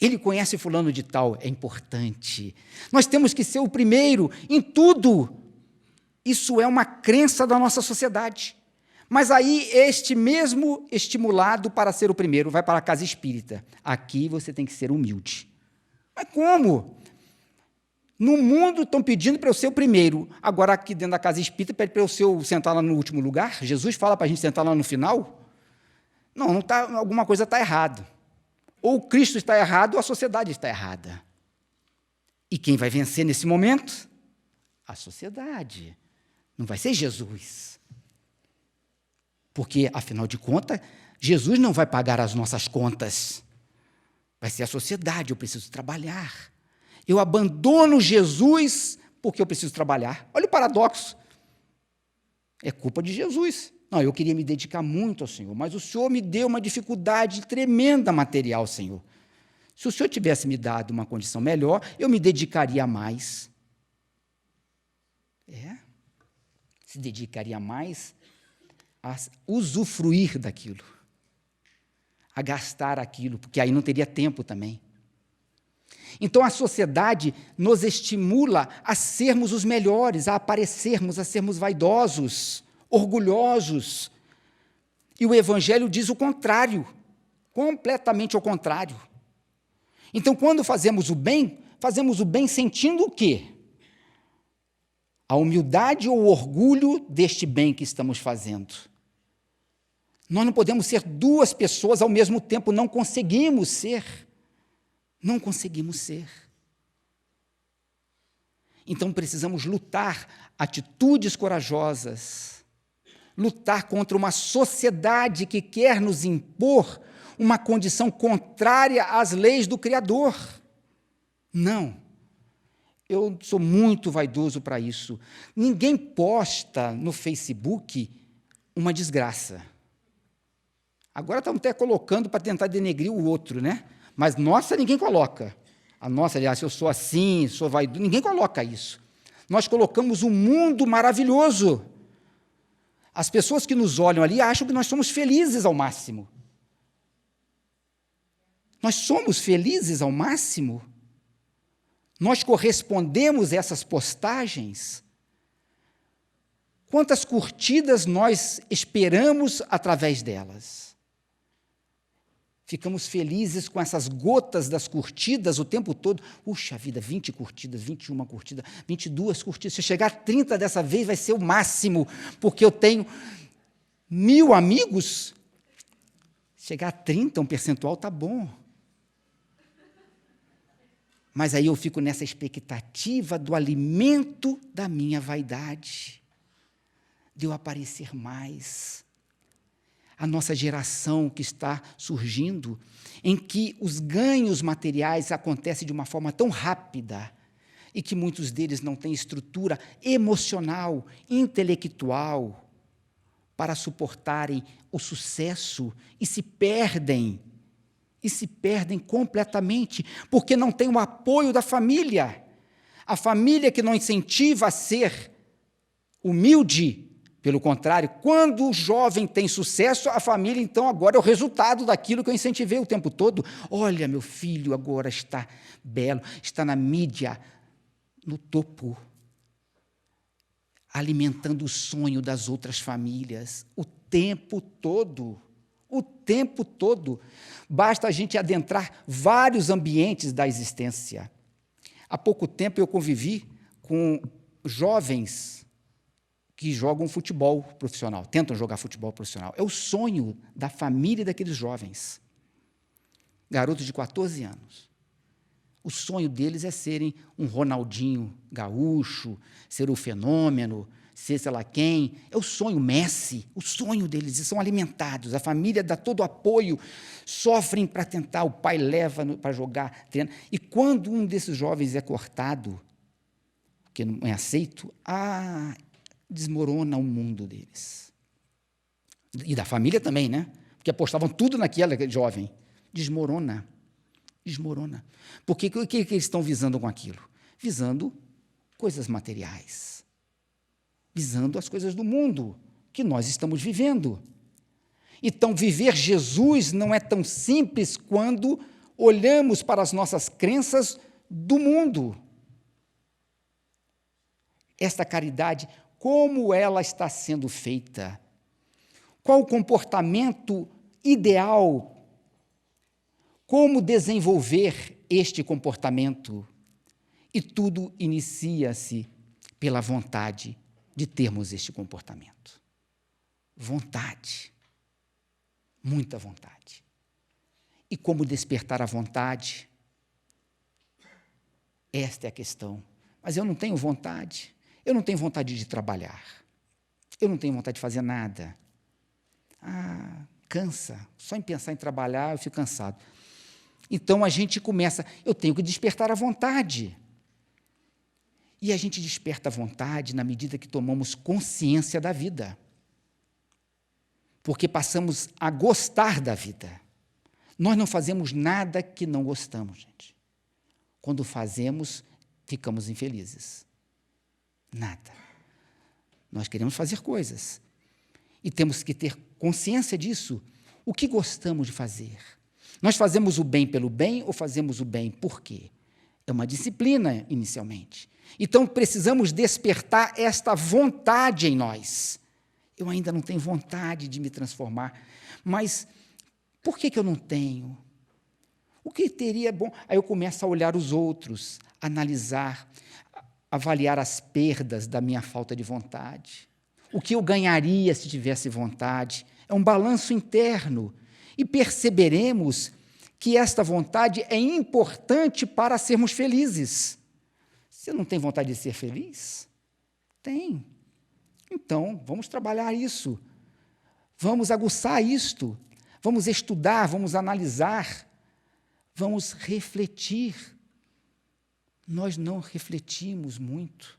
Ele conhece fulano de tal, é importante. Nós temos que ser o primeiro em tudo. Isso é uma crença da nossa sociedade. Mas aí, este mesmo estimulado para ser o primeiro vai para a casa espírita. Aqui você tem que ser humilde. Mas como? No mundo estão pedindo para eu ser o primeiro. Agora, aqui dentro da casa espírita, pede para eu sentar lá no último lugar? Jesus fala para a gente sentar lá no final? Não tá, alguma coisa está errada. Ou Cristo está errado, ou a sociedade está errada. E quem vai vencer nesse momento? A sociedade. Não vai ser Jesus. Porque, afinal de contas, Jesus não vai pagar as nossas contas. Vai ser a sociedade, eu preciso trabalhar. Eu abandono Jesus porque eu preciso trabalhar. Olha o paradoxo. É culpa de Jesus. Não, eu queria me dedicar muito ao Senhor, mas o Senhor me deu uma dificuldade tremenda material, Senhor. Se o Senhor tivesse me dado uma condição melhor, eu me dedicaria mais. Se dedicaria mais a usufruir daquilo, a gastar aquilo, porque aí não teria tempo também. Então, a sociedade nos estimula a sermos os melhores, a aparecermos, a sermos vaidosos, orgulhosos. E o Evangelho diz o contrário, completamente ao contrário. Então, quando fazemos o bem sentindo o quê? A humildade ou o orgulho deste bem que estamos fazendo. Nós não podemos ser duas pessoas ao mesmo tempo, não conseguimos ser. Não conseguimos ser. Então precisamos lutar atitudes corajosas, lutar contra uma sociedade que quer nos impor uma condição contrária às leis do Criador. Não. Eu sou muito vaidoso para isso. Ninguém posta no Facebook uma desgraça. Agora estamos até colocando para tentar denegrir o outro, né? Mas nossa, ninguém coloca. A nossa, aliás, eu sou assim, sou vaidoso, ninguém coloca isso. Nós colocamos um mundo maravilhoso. As pessoas que nos olham ali acham que nós somos felizes ao máximo. Nós somos felizes ao máximo? Nós correspondemos a essas postagens? Quantas curtidas nós esperamos através delas? Ficamos felizes com essas gotas das curtidas o tempo todo. Puxa vida, 20 curtidas, 21 curtidas, 22 curtidas. Se eu chegar a 30 dessa vez, vai ser o máximo, porque eu tenho 1000 amigos. Chegar a 30, um percentual, está bom. Mas aí eu fico nessa expectativa do alimento da minha vaidade, de eu aparecer mais. A nossa geração que está surgindo, em que os ganhos materiais acontecem de uma forma tão rápida e que muitos deles não têm estrutura emocional, intelectual, para suportarem o sucesso e se perdem completamente, porque não tem o apoio da família. A família que não incentiva a ser humilde. Pelo contrário, quando o jovem tem sucesso, a família, então, agora é o resultado daquilo que eu incentivei o tempo todo. Olha, meu filho agora está belo, está na mídia, no topo, alimentando o sonho das outras famílias, o tempo todo. O tempo todo. Basta a gente adentrar vários ambientes da existência. Há pouco tempo eu convivi com jovens que jogam futebol profissional, tentam jogar futebol profissional. É o sonho da família daqueles jovens. Garotos de 14 anos. O sonho deles é serem um Ronaldinho gaúcho, ser o fenômeno, ser sei lá quem. É o sonho Messi, o sonho deles. E são alimentados, a família dá todo o apoio, sofrem para tentar, o pai leva para jogar, treina. E quando um desses jovens é cortado, que não é aceito, desmorona o mundo deles. E da família também, né? Porque apostavam tudo naquele jovem. Desmorona. Porque o que eles estão visando com aquilo? Visando coisas materiais. Visando as coisas do mundo que nós estamos vivendo. Então, viver Jesus não é tão simples quando olhamos para as nossas crenças do mundo. Esta caridade, como ela está sendo feita? Qual o comportamento ideal? Como desenvolver este comportamento? E tudo inicia-se pela vontade de termos este comportamento. Vontade. Muita vontade. E como despertar a vontade? Esta é a questão. Mas eu não tenho vontade. Eu não tenho vontade de trabalhar. Eu não tenho vontade de fazer nada. Cansa. Só em pensar em trabalhar eu fico cansado. Então a gente começa, eu tenho que despertar a vontade. E a gente desperta a vontade na medida que tomamos consciência da vida. Porque passamos a gostar da vida. Nós não fazemos nada que não gostamos, gente. Quando fazemos, ficamos infelizes. Nada. Nós queremos fazer coisas. E temos que ter consciência disso. O que gostamos de fazer? Nós fazemos o bem pelo bem ou fazemos o bem por quê? É uma disciplina, inicialmente. Então, precisamos despertar esta vontade em nós. Eu ainda não tenho vontade de me transformar, mas por que eu não tenho? O que teria bom? Aí eu começo a olhar os outros, analisar, avaliar as perdas da minha falta de vontade. O que eu ganharia se tivesse vontade? É um balanço interno. E perceberemos que esta vontade é importante para sermos felizes. Você não tem vontade de ser feliz? Tem. Então, vamos trabalhar isso. Vamos aguçar isto. Vamos estudar, vamos analisar. Vamos refletir. Nós não refletimos muito.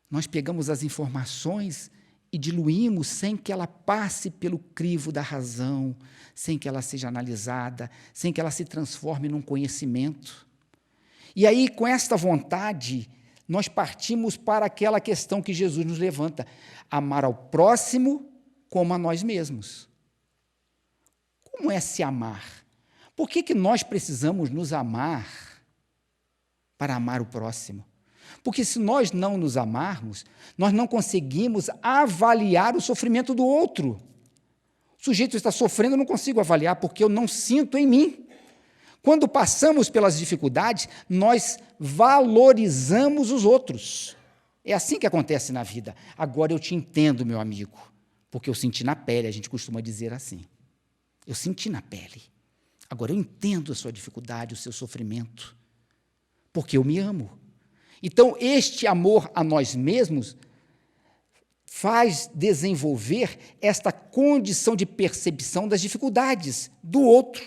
Nós pegamos as informações e diluímos sem que ela passe pelo crivo da razão, sem que ela seja analisada, sem que ela se transforme num conhecimento. E aí, com esta vontade, nós partimos para aquela questão que Jesus nos levanta: amar ao próximo como a nós mesmos. Como é se amar? Por que nós precisamos nos amar para amar o próximo? Porque se nós não nos amarmos, nós não conseguimos avaliar o sofrimento do outro. O sujeito está sofrendo, eu não consigo avaliar, porque eu não sinto em mim. Quando passamos pelas dificuldades, nós valorizamos os outros. É assim que acontece na vida. Agora eu te entendo, meu amigo, porque eu senti na pele, a gente costuma dizer assim. Eu senti na pele. Agora eu entendo a sua dificuldade, o seu sofrimento, porque eu me amo. Então, este amor a nós mesmos faz desenvolver esta condição de percepção das dificuldades do outro.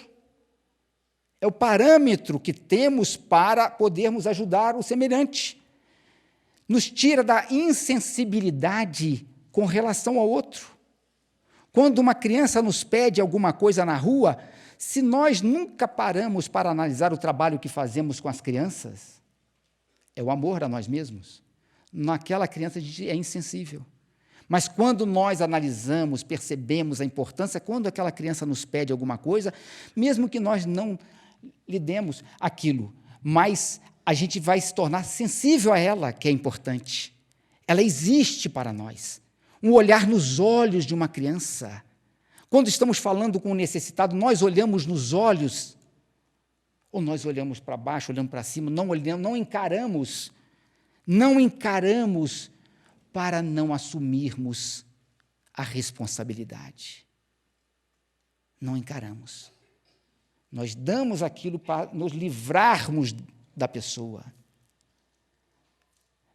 É o parâmetro que temos para podermos ajudar o semelhante. Nos tira da insensibilidade com relação ao outro. Quando uma criança nos pede alguma coisa na rua, se nós nunca paramos para analisar o trabalho que fazemos com as crianças, é o amor a nós mesmos. Naquela criança a gente é insensível. Mas quando nós analisamos, percebemos a importância, quando aquela criança nos pede alguma coisa, mesmo que nós não lhe demos aquilo, mas a gente vai se tornar sensível a ela, que é importante. Ela existe para nós. Um olhar nos olhos de uma criança. Quando estamos falando com um necessitado, nós olhamos nos olhos, ou nós olhamos para baixo, olhamos para cima, não encaramos para não assumirmos a responsabilidade. Não encaramos. Nós damos aquilo para nos livrarmos da pessoa.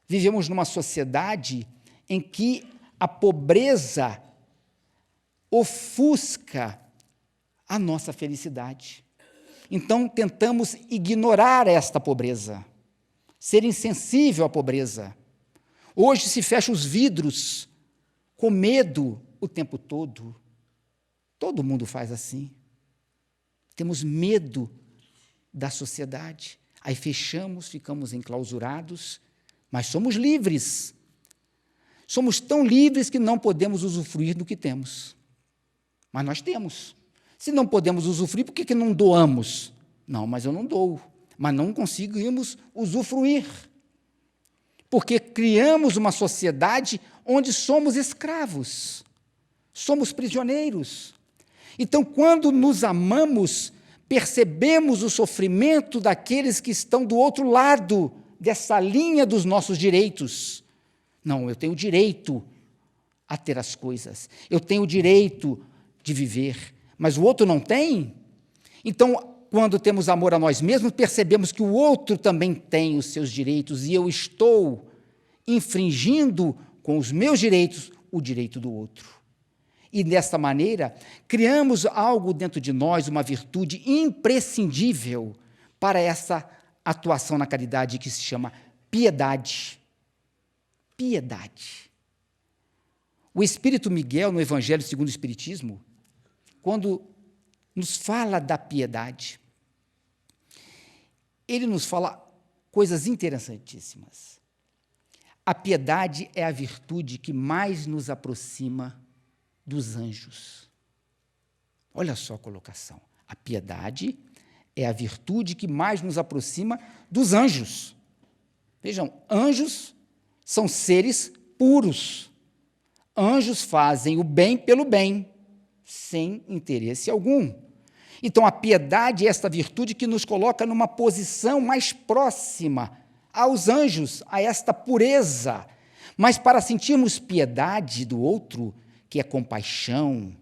Vivemos numa sociedade em que a pobreza ofusca a nossa felicidade. Então, tentamos ignorar esta pobreza, ser insensível à pobreza. Hoje se fecha os vidros com medo o tempo todo. Todo mundo faz assim. Temos medo da sociedade. Aí fechamos, ficamos enclausurados, mas somos livres. Somos tão livres que não podemos usufruir do que temos. Mas nós temos. Se não podemos usufruir, por que não doamos? Não, mas eu não dou. Mas não conseguimos usufruir. Porque criamos uma sociedade onde somos escravos. somos prisioneiros. Então, quando nos amamos, percebemos o sofrimento daqueles que estão do outro lado dessa linha dos nossos direitos. Não, eu tenho direito a ter as coisas, eu tenho direito de viver, mas o outro não tem? Então, quando temos amor a nós mesmos, percebemos que o outro também tem os seus direitos e eu estou infringindo com os meus direitos o direito do outro. E, desta maneira, criamos algo dentro de nós, uma virtude imprescindível para essa atuação na caridade que se chama piedade. Piedade. O Espírito Miguel, no Evangelho segundo o Espiritismo, quando nos fala da piedade, ele nos fala coisas interessantíssimas. A piedade é a virtude que mais nos aproxima dos anjos. Olha só a colocação. A piedade é a virtude que mais nos aproxima dos anjos. Vejam, anjos são seres puros. Anjos fazem o bem pelo bem, sem interesse algum. Então, a piedade é esta virtude que nos coloca numa posição mais próxima aos anjos, a esta pureza. Mas para sentirmos piedade do outro, que é compaixão,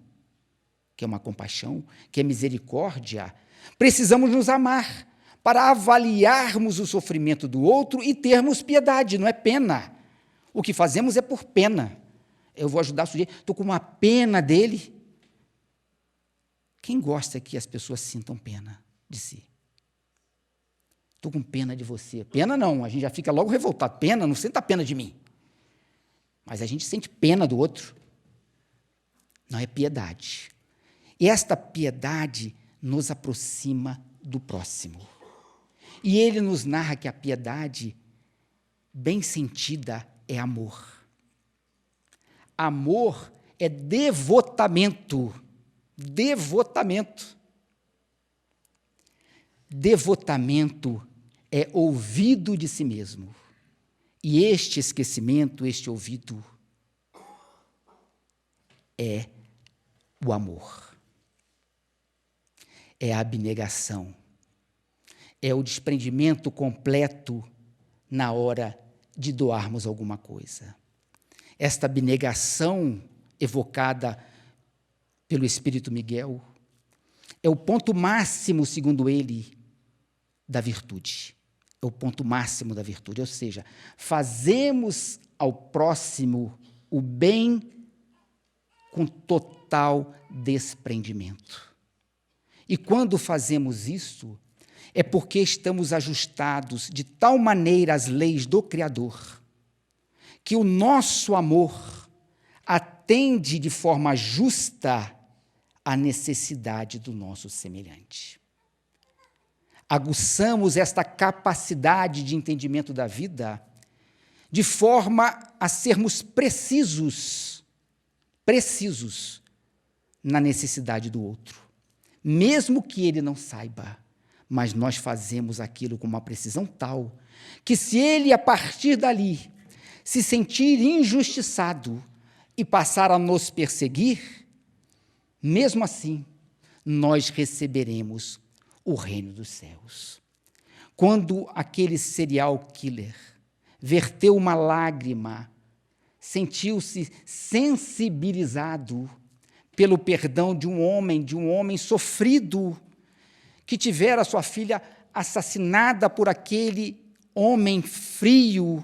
que é uma compaixão, que é misericórdia, precisamos nos amar para avaliarmos o sofrimento do outro e termos piedade, não é pena. O que fazemos é por pena. Eu vou ajudar o sujeito, estou com uma pena dele. Quem gosta que as pessoas sintam pena de si? Estou com pena de você. Pena não, a gente já fica logo revoltado. Pena, não senta pena de mim. Mas a gente sente pena do outro. Não é piedade. E esta piedade nos aproxima do próximo. E ele nos narra que a piedade, bem sentida, é amor. Amor é devotamento. Devotamento. Devotamento é ouvido de si mesmo. E este esquecimento, este ouvido, é o amor. É a abnegação. É o desprendimento completo na hora de doarmos alguma coisa. Esta abnegação evocada pelo Espírito Miguel é o ponto máximo, segundo ele, da virtude. É o ponto máximo da virtude, ou seja, fazemos ao próximo o bem com total desprendimento. E quando fazemos isso, é porque estamos ajustados de tal maneira às leis do Criador, que o nosso amor atende de forma justa à necessidade do nosso semelhante. Aguçamos esta capacidade de entendimento da vida de forma a sermos precisos na necessidade do outro, mesmo que ele não saiba, mas nós fazemos aquilo com uma precisão tal que se ele, a partir dali, se sentir injustiçado e passar a nos perseguir, mesmo assim, nós receberemos o reino dos céus. Quando aquele serial killer verteu uma lágrima, sentiu-se sensibilizado pelo perdão de um homem sofrido, que tivera sua filha assassinada por aquele homem frio,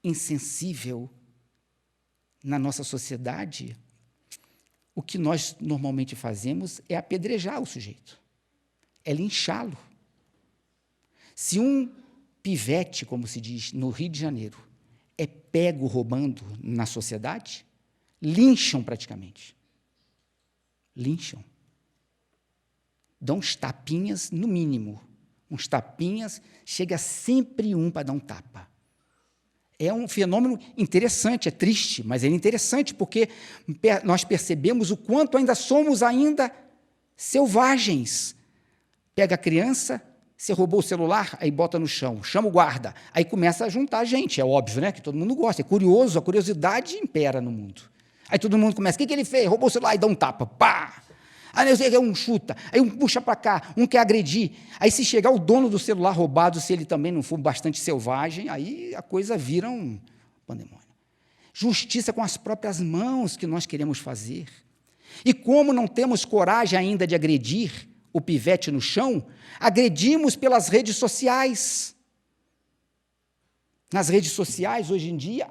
insensível. Na nossa sociedade, o que nós normalmente fazemos é apedrejar o sujeito, é linchá-lo. Se um pivete, como se diz no Rio de Janeiro, é pego roubando na sociedade, lincham praticamente. Lincham. Dão uns tapinhas, no mínimo. Uns tapinhas, chega sempre um para dar um tapa. É um fenômeno interessante, é triste, mas é interessante, porque nós percebemos o quanto ainda somos selvagens. Pega a criança, você roubou o celular, aí bota no chão, chama o guarda, aí começa a juntar gente, é óbvio, né, que todo mundo gosta, é curioso, a curiosidade impera no mundo. Aí todo mundo começa, o que ele fez? Roubou o celular e dá um tapa, pá! Aí não sei o que, um chuta, aí um puxa para cá, um quer agredir. Aí se chegar o dono do celular roubado, se ele também não for bastante selvagem, aí a coisa vira um pandemônio. Justiça com as próprias mãos que nós queremos fazer. E como não temos coragem ainda de agredir o pivete no chão, agredimos pelas redes sociais. Nas redes sociais, hoje em dia,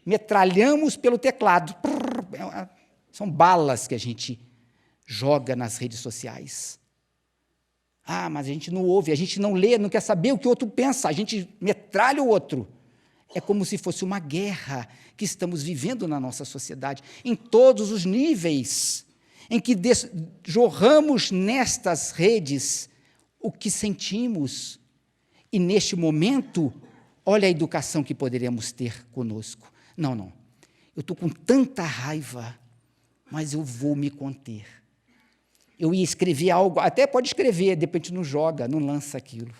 metralhamos pelo teclado. São balas que a gente joga nas redes sociais. Ah, mas a gente não ouve, a gente não lê, não quer saber o que o outro pensa, a gente metralha o outro. É como se fosse uma guerra que estamos vivendo na nossa sociedade, em todos os níveis, em que jorramos nestas redes o que sentimos. E, neste momento, olha a educação que poderíamos ter conosco. Não, eu estou com tanta raiva, mas eu vou me conter. Eu ia escrever algo, até pode escrever, de repente não joga, não lança aquilo.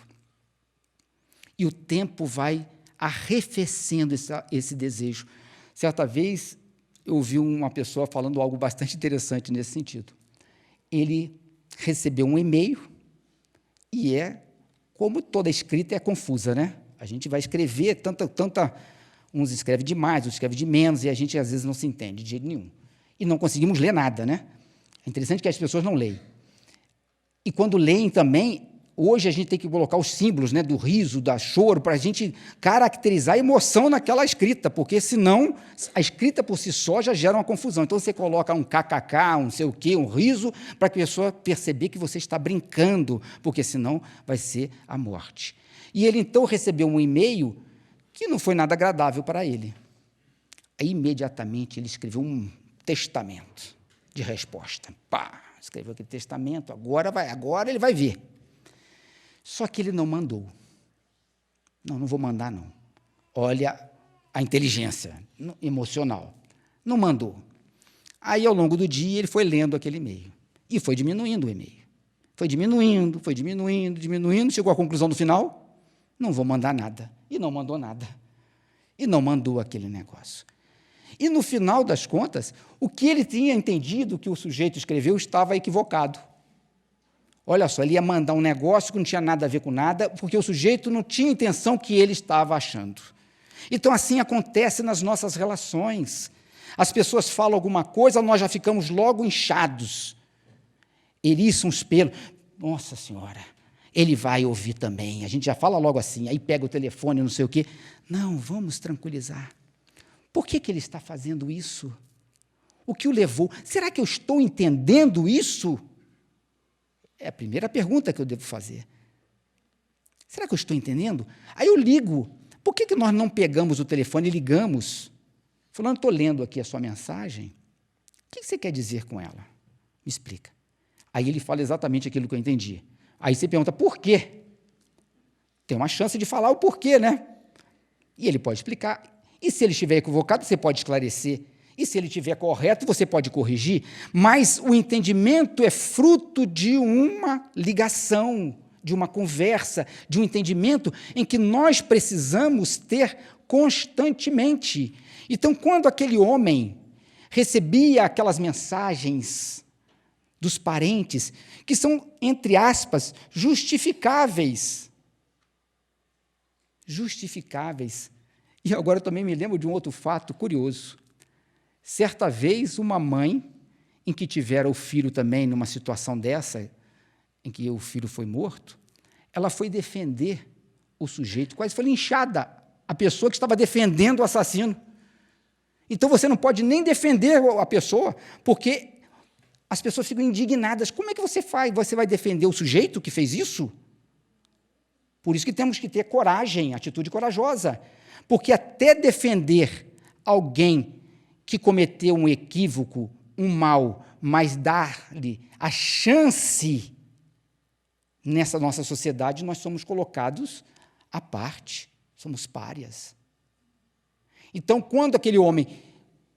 E o tempo vai arrefecendo esse desejo. Certa vez, eu ouvi uma pessoa falando algo bastante interessante nesse sentido. Ele recebeu um e-mail, e como toda escrita é confusa, né? A gente vai escrever uns escrevem demais, outros escrevem de menos, e a gente às vezes não se entende de jeito nenhum. E não conseguimos ler nada, né? É interessante que as pessoas não leem. E quando leem também, hoje a gente tem que colocar os símbolos, né, do riso, da choro, para a gente caracterizar a emoção naquela escrita, porque senão a escrita por si só já gera uma confusão. Então você coloca um kkk, um não sei o quê, um riso, para que a pessoa perceber que você está brincando, porque senão vai ser a morte. E ele então recebeu um e-mail que não foi nada agradável para ele. Aí imediatamente ele escreveu um testamento de resposta. Pá, escreveu aquele testamento, agora ele vai ver. Só que ele não mandou. Não vou mandar, não. Olha a inteligência emocional. Não mandou. Aí, ao longo do dia, ele foi lendo aquele e-mail. E foi diminuindo o e-mail. Foi diminuindo, chegou à conclusão no final, não vou mandar nada. E não mandou nada. E não mandou aquele negócio. E, no final das contas, o que ele tinha entendido que o sujeito escreveu estava equivocado. Olha só, ele ia mandar um negócio que não tinha nada a ver com nada, porque o sujeito não tinha a intenção que ele estava achando. Então, assim acontece nas nossas relações. As pessoas falam alguma coisa, nós já ficamos logo inchados. Eriçam os pelos. Nossa Senhora, ele vai ouvir também. A gente já fala logo assim, aí pega o telefone, não sei o quê. Não, vamos tranquilizar. Por que ele está fazendo isso? O que o levou? Será que eu estou entendendo isso? É a primeira pergunta que eu devo fazer. Será que eu estou entendendo? Aí eu ligo. Por que nós não pegamos o telefone e ligamos? Fulano, estou lendo aqui a sua mensagem. O que você quer dizer com ela? Me explica. Aí ele fala exatamente aquilo que eu entendi. Aí você pergunta, por quê? Tem uma chance de falar o porquê, né? E ele pode explicar. E se ele estiver equivocado, você pode esclarecer. E se ele estiver correto, você pode corrigir. Mas o entendimento é fruto de uma ligação, de uma conversa, de um entendimento em que nós precisamos ter constantemente. Então, quando aquele homem recebia aquelas mensagens dos parentes, que são, entre aspas, justificáveis. E agora eu também me lembro de um outro fato curioso. Certa vez, uma mãe, em que tivera o filho também numa situação dessa, em que o filho foi morto, ela foi defender o sujeito, quase foi linchada, a pessoa que estava defendendo o assassino. Então, você não pode nem defender a pessoa, porque as pessoas ficam indignadas. Como é que você faz? Você vai defender o sujeito que fez isso? Por isso que temos que ter coragem, atitude corajosa. Porque até defender alguém que cometeu um equívoco, um mal, mas dar-lhe a chance, nessa nossa sociedade, nós somos colocados à parte, somos párias. Então, quando aquele homem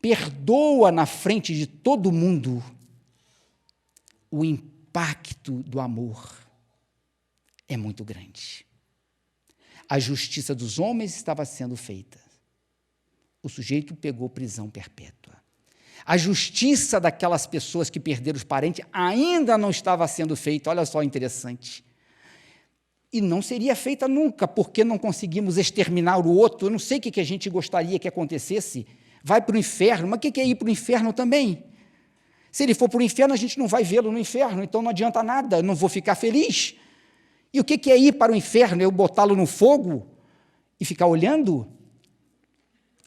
perdoa na frente de todo mundo, o impacto do amor é muito grande. A justiça dos homens estava sendo feita. O sujeito pegou prisão perpétua. A justiça daquelas pessoas que perderam os parentes ainda não estava sendo feita. Olha só, interessante. E não seria feita nunca, porque não conseguimos exterminar o outro. Eu não sei o que a gente gostaria que acontecesse. Vai para o inferno. Mas o que é ir para o inferno também? Se ele for para o inferno, a gente não vai vê-lo no inferno, então não adianta nada, eu não vou ficar feliz. E o que é ir para o inferno? Eu botá-lo no fogo e ficar olhando?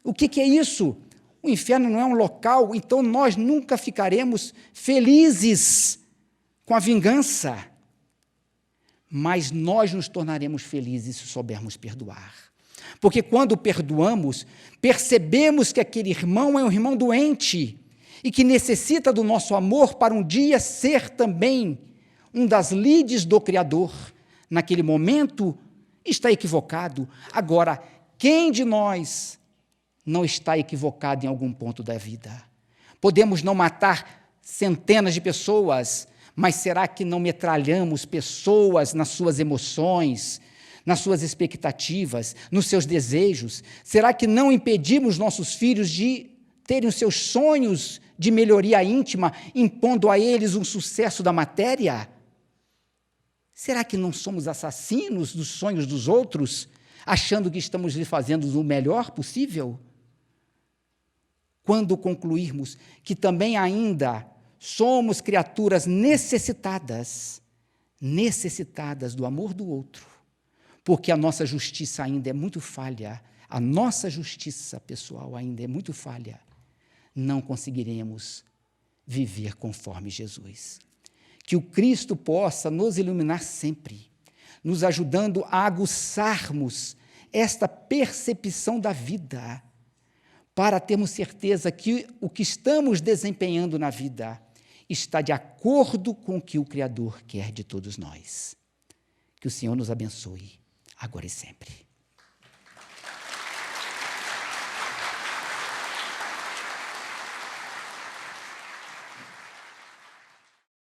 O que é isso? O inferno não é um local, então nós nunca ficaremos felizes com a vingança. Mas nós nos tornaremos felizes se soubermos perdoar. Porque quando perdoamos, percebemos que aquele irmão é um irmão doente e que necessita do nosso amor para um dia ser também um das lides do Criador. Naquele momento, está equivocado. Agora, quem de nós não está equivocado em algum ponto da vida? Podemos não matar centenas de pessoas, mas será que não metralhamos pessoas nas suas emoções, nas suas expectativas, nos seus desejos? Será que não impedimos nossos filhos de terem os seus sonhos de melhoria íntima, impondo a eles um sucesso da matéria? Será que não somos assassinos dos sonhos dos outros, achando que estamos lhe fazendo o melhor possível? Quando concluirmos que também ainda somos criaturas necessitadas do amor do outro, porque a nossa justiça ainda é muito falha, a nossa justiça pessoal ainda é muito falha, não conseguiremos viver conforme Jesus. Que o Cristo possa nos iluminar sempre, nos ajudando a aguçarmos esta percepção da vida, para termos certeza que o que estamos desempenhando na vida está de acordo com o que o Criador quer de todos nós. Que o Senhor nos abençoe, agora e sempre.